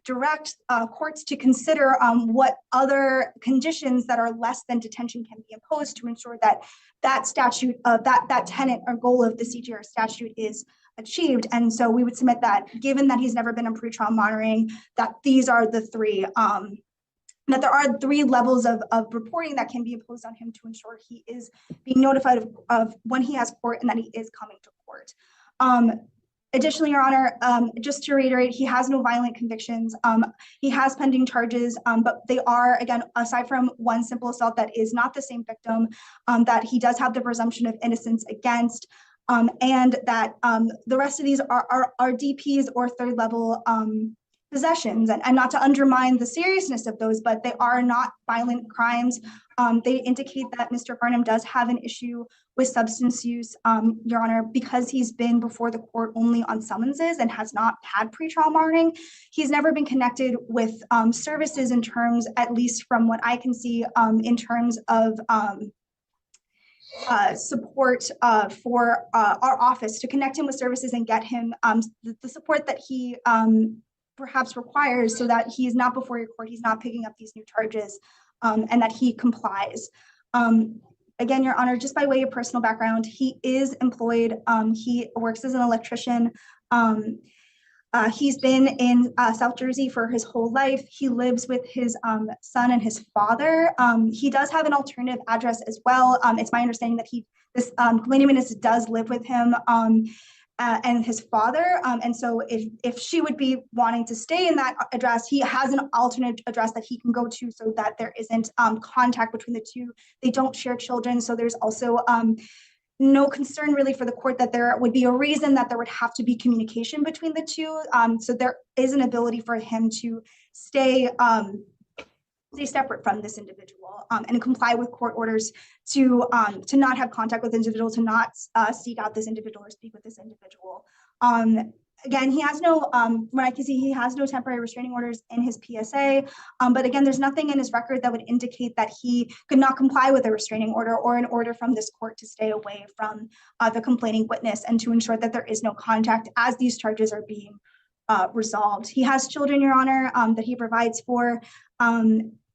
direct courts to consider what other conditions that are less than detention can be imposed to ensure that that statute, that tenet or goal of the CJR statute is achieved. And so we would submit that, given that he's never been on pretrial monitoring, that these are the 3 that there are 3 levels of reporting that can be imposed on him to ensure he is being notified of when he has court and that he is coming to court. Additionally, Your Honor, just to reiterate, he has no violent convictions. He has pending charges, but they are, again, aside from one simple assault that is not the same victim, that he does have the presumption of innocence against, and that the rest of these are DPs or 3rd level possessions, and not to undermine the seriousness of those, but they are not violent crimes. They indicate that Mr. Farnham does have an issue with substance use, Your Honor, because he's been before the court only on summonses and has not had pretrial monitoring. He's never been connected with services in terms, at least from what I can see, in terms of support for our office to connect him with services and get him the support that he perhaps requires so that he is not before your court, he's not picking up these new charges, and that he complies. Again, Your Honor, just by way of personal background, he is employed. He works as an electrician. He's been in South Jersey for his whole life. He lives with his son and his father. He does have an alternative address as well. It's my understanding that this complaining witness does live with him and his father. And so if she would be wanting to stay in that address, he has an alternate address that he can go to so that there isn't contact between the two. They don't share children. So there's also no concern really for the court that there would be a reason that there would have to be communication between the two. So there is an ability for him to stay separate from this individual and comply with court orders to not have contact with the individual, to not seek out this individual or speak with this individual. Again, he has no, when I can see, he has no temporary restraining orders in his PSA. But again, there's nothing in his record that would indicate that he could not comply with a restraining order or an order from this court to stay away from the complaining witness and to ensure that there is no contact as these charges are being resolved. He has children, Your Honor, that he provides for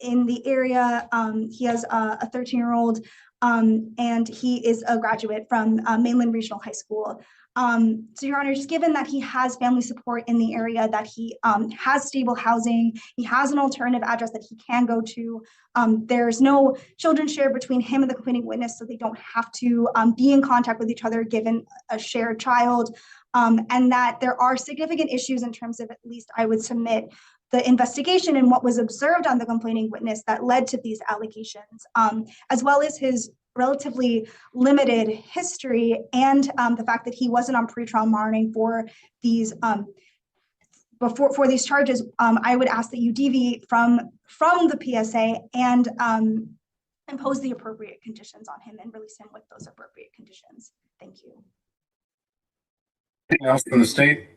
in the area. He has a 13-year-old and he is a graduate from Mainland Regional High School. So Your Honor, just given that he has family support in the area, that he has stable housing, he has an alternative address that he can go to, there's no children shared between him and the complaining witness, so they don't have to be in contact with each other given a shared child, and that there are significant issues in terms of, at least I would submit, the investigation and what was observed on the complaining witness that led to these allegations, as well as his relatively limited history and the fact that he wasn't on pretrial monitoring for these for these charges. I would ask that you deviate from the PSA and impose the appropriate conditions on him and release him with those appropriate conditions. Thank you. Anything else from the state?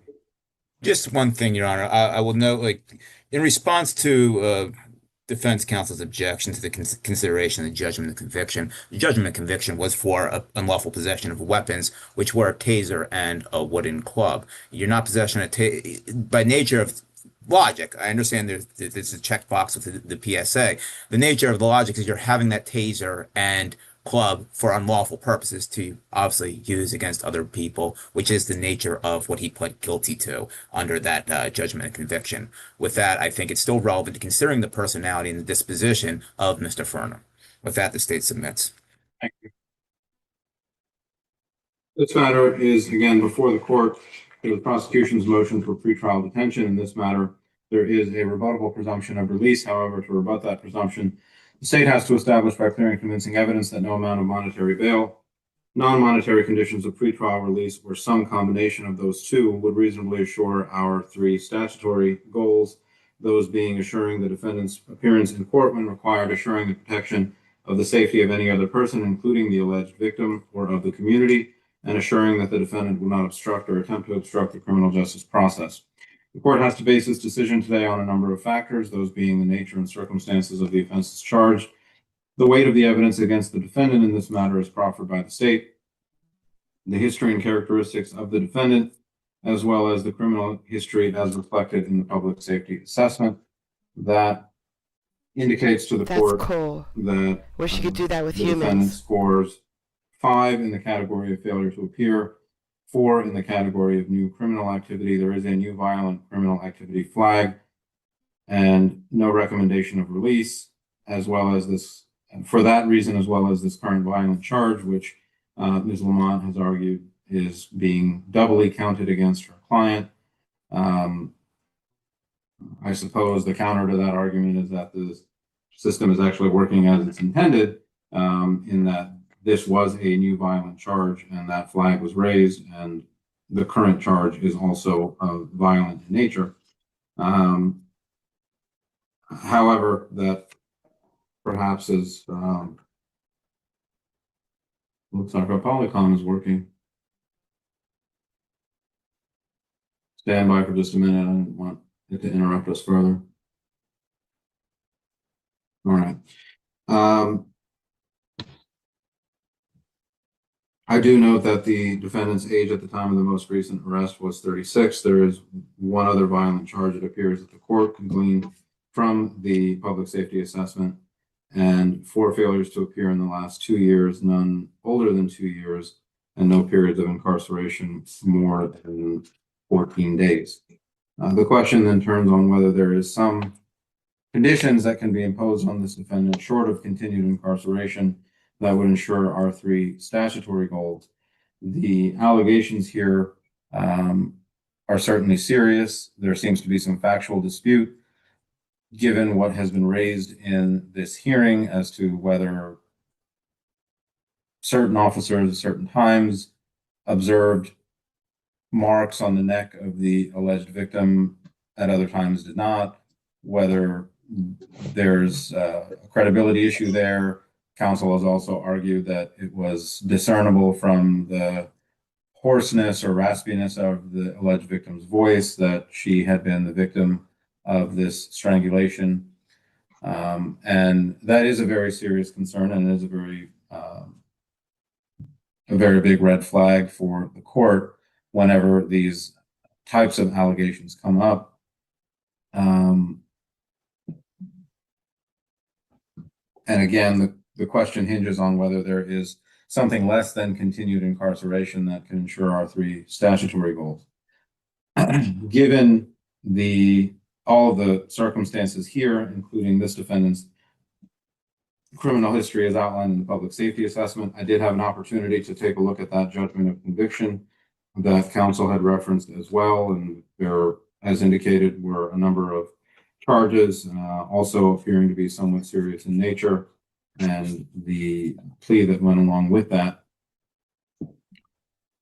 Just one thing, Your Honor. I will note, like, in response to defense counsel's objection to the consideration of the judgment of conviction, the judgment of conviction was for unlawful possession of weapons, which were a taser and a wooden club. You're not possession of by nature of logic. I understand there's a checkbox with the PSA. The nature of the logic is you're having that taser and club for unlawful purposes to obviously use against other people, which is the nature of what he pled guilty to under that judgment of conviction. With that, I think it's still relevant to considering the personality and the disposition of Mr. Furnham. With that, the state submits. Thank you. This matter is again before the court. The prosecution's motion for pretrial detention. In this matter, there is a rebuttable presumption of release. However, to rebut that presumption, the state has to establish by clear and convincing evidence that no amount of monetary bail, non-monetary conditions of pretrial release, or some combination of those two would reasonably assure our three statutory goals, those being assuring the defendant's appearance in court when required, assuring the protection of the safety of any other person, including the alleged victim or of the community, and assuring that the defendant will not obstruct or attempt to obstruct the criminal justice process. The court has to base its decision today on a number of factors, those being the nature and circumstances of the offenses charged, the weight of the evidence against the defendant in this matter as proffered by the state, the history and characteristics of the defendant, as well as the criminal history as reflected in the public safety assessment. That indicates to the court that wish you could do that with the defendant humans. scores 5 in the category of failure to appear, 4 in the category of new criminal activity. There is a new violent criminal activity flag and no recommendation of release, as well as this, and for that reason, as well as this current violent charge, which Ms. Lamont has argued is being doubly counted against her client. I suppose the counter to that argument is that the system is actually working as it's intended, in that this was a new violent charge and that flag was raised, and the current charge is also violent in nature. However, that perhaps is, looks like our Polycom is working. Stand by for just a minute. I didn't want it to interrupt us further. All right. I do note that the defendant's age at the time of the most recent arrest was 36. There is one other violent charge, it appears, that the court can glean from the public safety assessment, and 4 failures to appear in the last 2 years, none older than 2 years, and no periods of incarceration more than 14 days. The question then turns on whether there is some conditions that can be imposed on this defendant short of continued incarceration that would ensure our 3 statutory goals. The allegations here are certainly serious. There seems to be some factual dispute given what has been raised in this hearing as to whether certain officers at certain times observed marks on the neck of the alleged victim, at other times did not, whether there's a credibility issue there. Counsel has also argued that it was discernible from the hoarseness or raspiness of the alleged victim's voice that she had been the victim of this strangulation. And that is a very serious concern, and it is a very big red flag for the court whenever these types of allegations come up. And again, the question hinges on whether there is something less than continued incarceration that can ensure our 3 statutory goals. Given all of the circumstances here, including this defendant's criminal history as outlined in the public safety assessment, I did have an opportunity to take a look at that judgment of conviction that counsel had referenced as well, and there, as indicated, were a number of charges, also appearing to be somewhat serious in nature, and the plea that went along with that.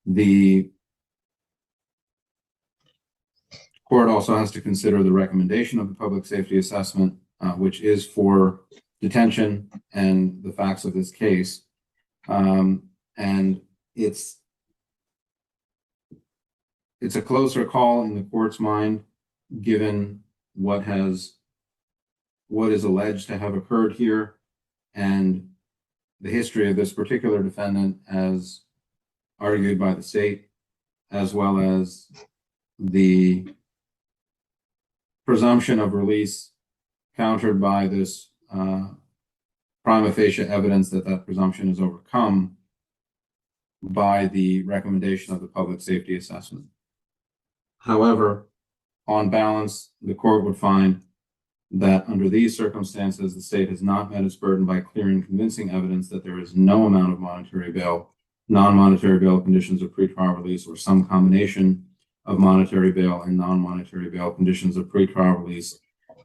The court also has to consider the recommendation of the public safety assessment, which is for detention and the facts of this case. And it's a closer call in the court's mind, given what is alleged to have occurred here and the history of this particular defendant as argued by the state, as well as the presumption of release countered by this prima facie evidence that that presumption is overcome by the recommendation of the public safety assessment. However, on balance, the court would find that under these circumstances, the state has not met its burden by clear and convincing evidence that there is no amount of monetary bail, non-monetary bail conditions of pretrial release, or some combination of monetary bail and non-monetary bail conditions of pretrial release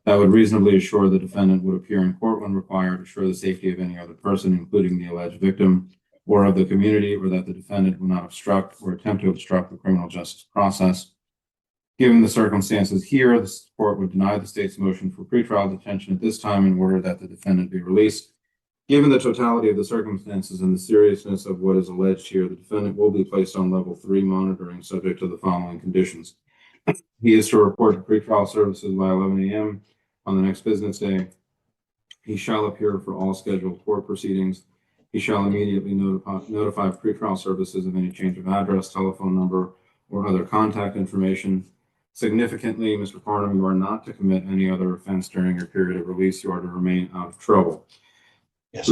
that would reasonably assure the defendant would appear in court when required, assure the safety of any other person, including the alleged victim or of the community, or that the defendant will not obstruct or attempt to obstruct the criminal justice process. Given the circumstances here, the court would deny the state's motion for pretrial detention at this time in order that the defendant be released. Given the totality of the circumstances and the seriousness of what is alleged here, the defendant will be placed on level 3 monitoring subject to the following conditions. He is to report to pretrial services by 11 a.m. on the next business day. He shall appear for all scheduled court proceedings. He shall immediately notify pretrial services of any change of address, telephone number, or other contact information. Significantly, Mr. Farnham, you are not to commit any other offense during your period of release. You are to remain out of trouble. Yes,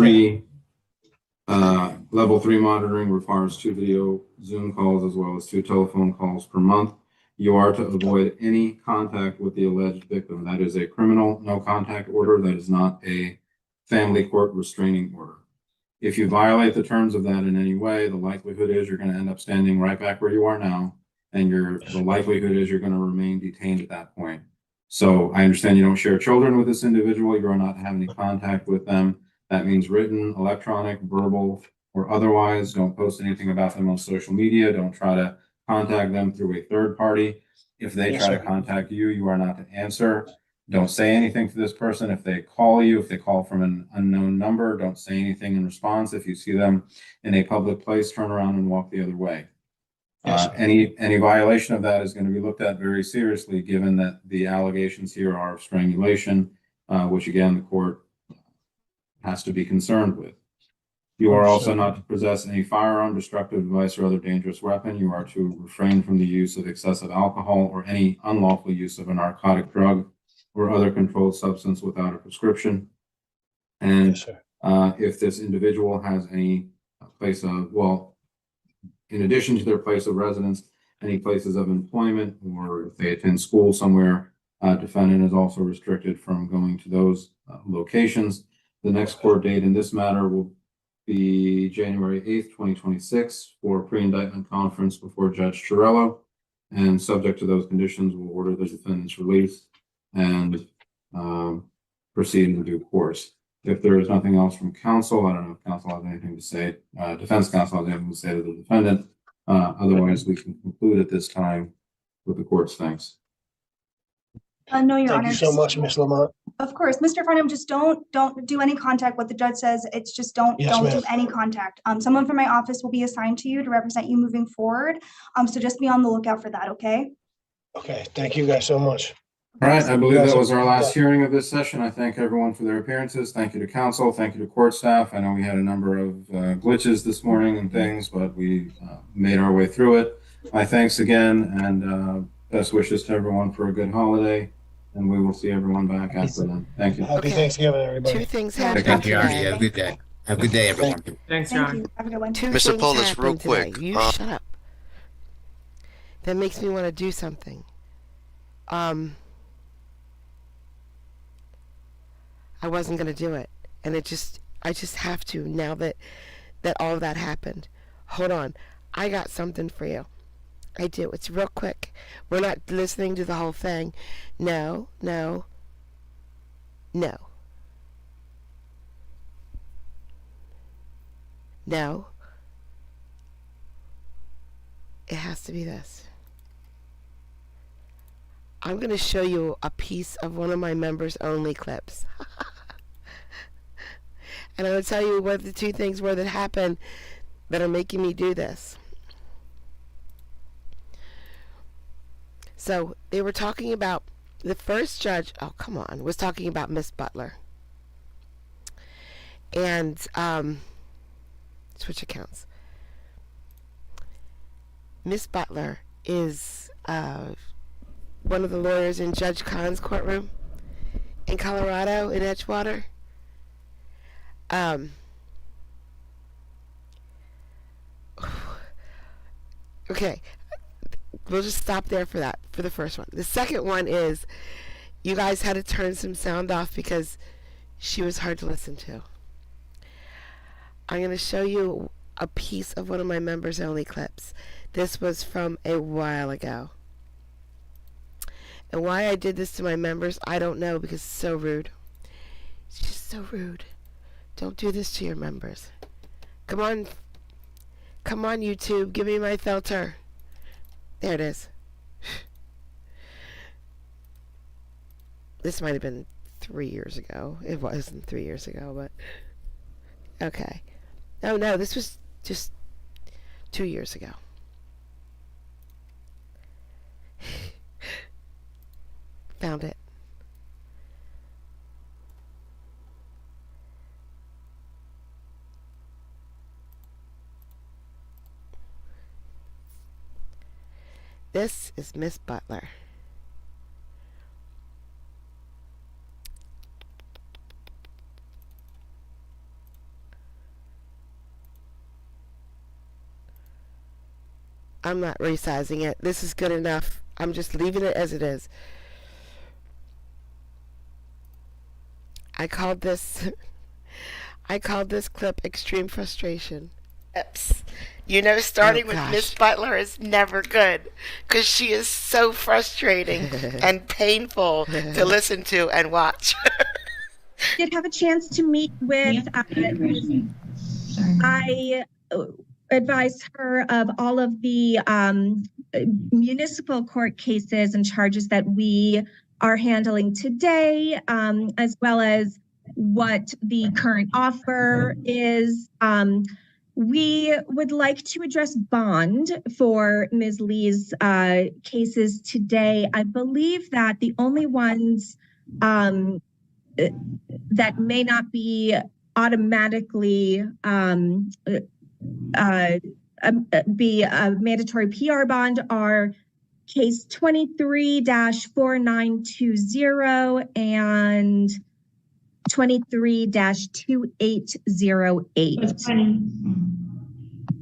Level 3 monitoring requires 2 video Zoom calls as well as 2 telephone calls per month. You are to avoid any contact with the alleged victim. That is a criminal no contact order. That is not a family court restraining order. If you violate the terms of that in any way, the likelihood is you're going to end up standing right back where you are now, and the likelihood is you're going to remain detained at that point. So I understand you don't share children with this individual. You are not to have any contact with them. That means written, electronic, verbal, or otherwise. Don't post anything about them on social media. Don't try to contact them through a third party. If they Yes, try sir. to contact you, you are not to answer. Don't say anything to this person. If they call you, if they call from an unknown number, don't say anything in response. If you see them in a public place, turn around and walk the other way. Yes, sir. Any violation of that is going to be looked at very seriously, given that the allegations here are of strangulation, which again, the court has to be concerned with. You are also not to possess any firearm, destructive device, or other dangerous weapon. You are to refrain from the use of excessive alcohol or any unlawful use of a narcotic drug or other controlled substance without a prescription. And if this individual has any place of, well, in addition to their place of residence, any places of employment, or if they attend school somewhere, defendant is also restricted from going to those locations. The next court date in this matter will be January 8th, 2026 for pre-indictment conference before Judge Chiarello. And subject to those conditions, we'll order the defendant's release and proceed in due course. If there is nothing else from counsel, I don't know if counsel has anything to say, defense counsel has anything to say to the defendant. Otherwise, we can conclude at this time with the court's thanks. No, Your Honor. Thank you so much, Ms. Lamont. Of course, Mr. Farnham, just don't do any contact. What the judge says, it's just don't Yes, ma'am. do any contact. Someone from my office will be assigned to you to represent you moving forward. So just be on the lookout for that, okay? Okay, thank you guys so much. All right, I believe that was our last hearing of this session. I thank everyone for their appearances. Thank you to counsel. Thank you to court staff. I know we had a number of glitches this morning and things, but we made our way through it. My thanks again, and best wishes to everyone for a good holiday. And we will see everyone back after then. Thank you. Happy Thanksgiving, everybody. Two things Thank happened you, Arnie. today. Have a good day. Have a good day, everyone. Thanks, Thank John. you. Have a good one. Two Mr. things Polis, real happened today. quick, You shut up. That makes me want to do something. I wasn't gonna do it, and I just have to now that all of that happened. Hold on, I got something for you. I do. It's real quick. We're not listening to the whole thing. No. No. It has to be this. I'm going to show you a piece of one of my members only clips. And I'm going to tell you what the two things were that happened that are making me do this. So they were talking about the first judge, oh come on, was talking about Miss Butler. And switch accounts. Miss Butler is one of the lawyers in Judge Kahn's courtroom in Colorado, in Edgewater. Okay, we'll just stop there for that, for the first one. The second one is, you guys had to turn some sound off because she was hard to listen to. I'm going to show you a piece of one of my members only clips. This was from a while ago. And why I did this to my members, I don't know, because it's so rude. It's just so rude. Don't do this to your members. Come on. Come on, YouTube. Give me my filter. There it is. This might have been 3 years ago. It wasn't 3 years ago, but... Okay. Oh, no, this was just 2 years ago. Found it. This is Miss Butler. I'm not resizing it. This is good enough. I'm just leaving it as it is. I called this clip Extreme Frustration. Oops. You know, starting with Miss Butler is never good because she is so frustrating and painful to listen to and watch. Did have a chance to meet with I advised her of all of the municipal court cases and charges that we are handling today, as well as what the current offer is. We would like to address bond for Ms. Lee's cases today. I believe that the only ones that may not be automatically be a mandatory PR bond are case 23-4920 and 23-2808. I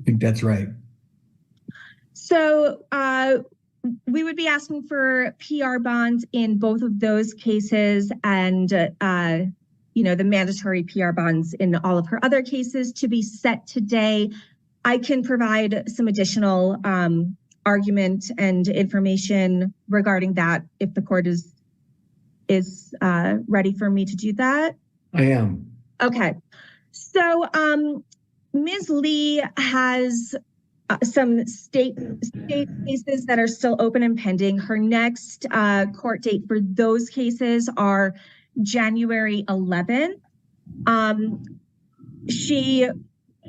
think that's right. So we would be asking for PR bonds in both of those cases, and the mandatory PR bonds in all of her other cases to be set today. I can provide some additional argument and information regarding that if the court is ready for me to do that. I am. Okay. So Ms. Lee has some state cases that are still open and pending. Her next court date for those cases are January 11th. She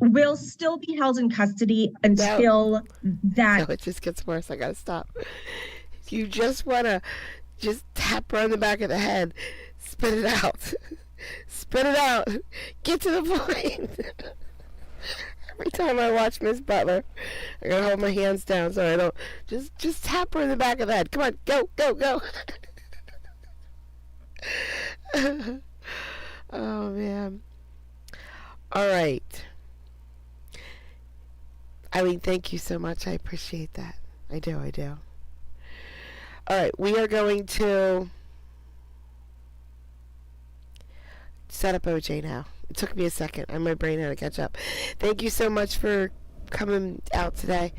will still be held in custody until that. No, it just gets worse. I gotta stop. You just wanna tap her on the back of the head, spit it out, spit it out, get to the point. Every time I watch Miss Butler, I gotta hold my hands down so I don't just tap her in the back of the head. Come on, go, go, go. Oh man. All right. Eileen, thank you so much. I appreciate that. I do. All right, we are going to set up OJ now. It took me a second. My brain had to catch up. Thank you so much for coming out today.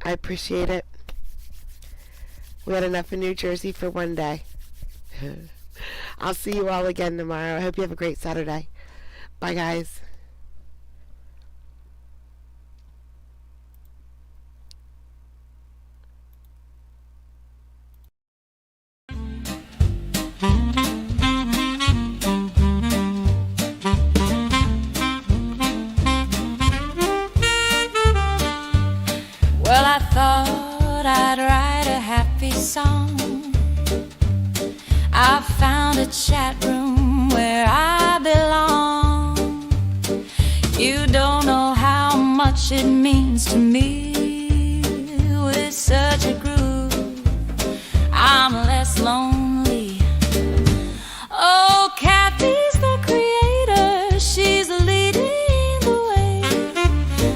I appreciate it. We had enough in New Jersey for one day. I'll see you all again tomorrow. I hope you have a great Saturday. Bye, guys. Well, I thought I'd write a happy song. I found a chat room where I belong. You don't know how much it means to me. With such a groove, I'm less lonely. Oh, Kathy's the creator. She's leading the way.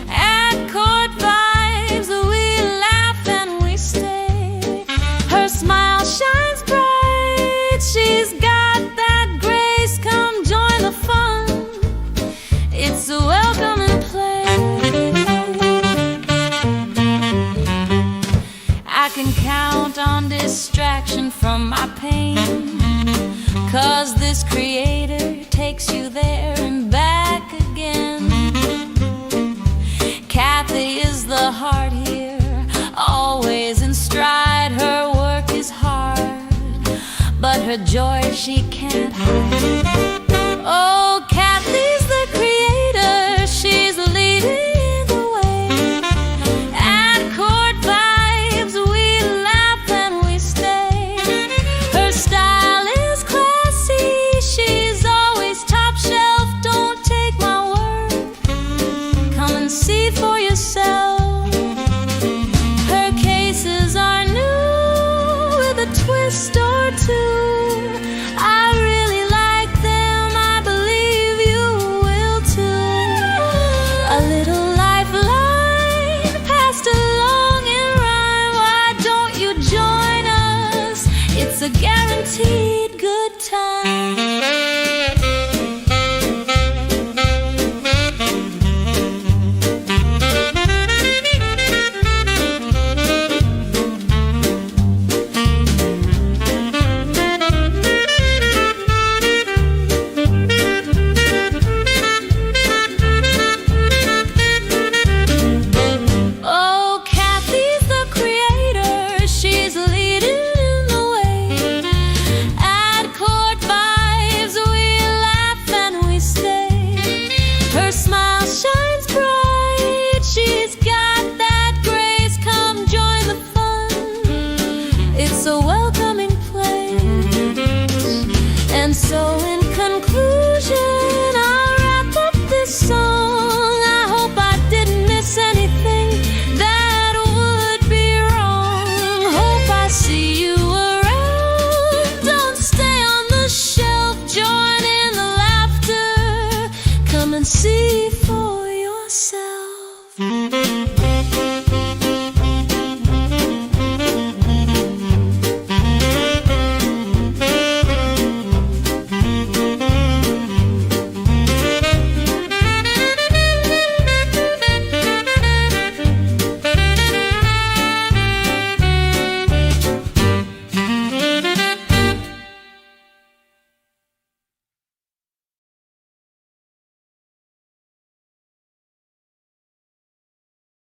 At Court Vibes, we laugh and we stay. Her smile shines bright. She's got that grace. Come join the fun. It's a welcome and play. I can count on distraction from my pain, 'cause this creator takes you there and back again. Kathy is the heart here, always in stride. Her work is hard, but her joy she can't hide. Oh, Kathy's the creator. She's leading the way. At Court Vibes, we laugh and we stay. Her style is classy. She's always top shelf. Don't take my word. Come and see for yourself. Her cases are new with a twist or two. I really like them. I believe you will too. A little lifeline passed along in rhyme. Why don't you join us? It's a guaranteed good time. Oh, Kathy's the creator. She's leading the way. At Court Vibes, we laugh and we stay. Her smile shines bright. She's got that grace. Come join the fun. It's a welcome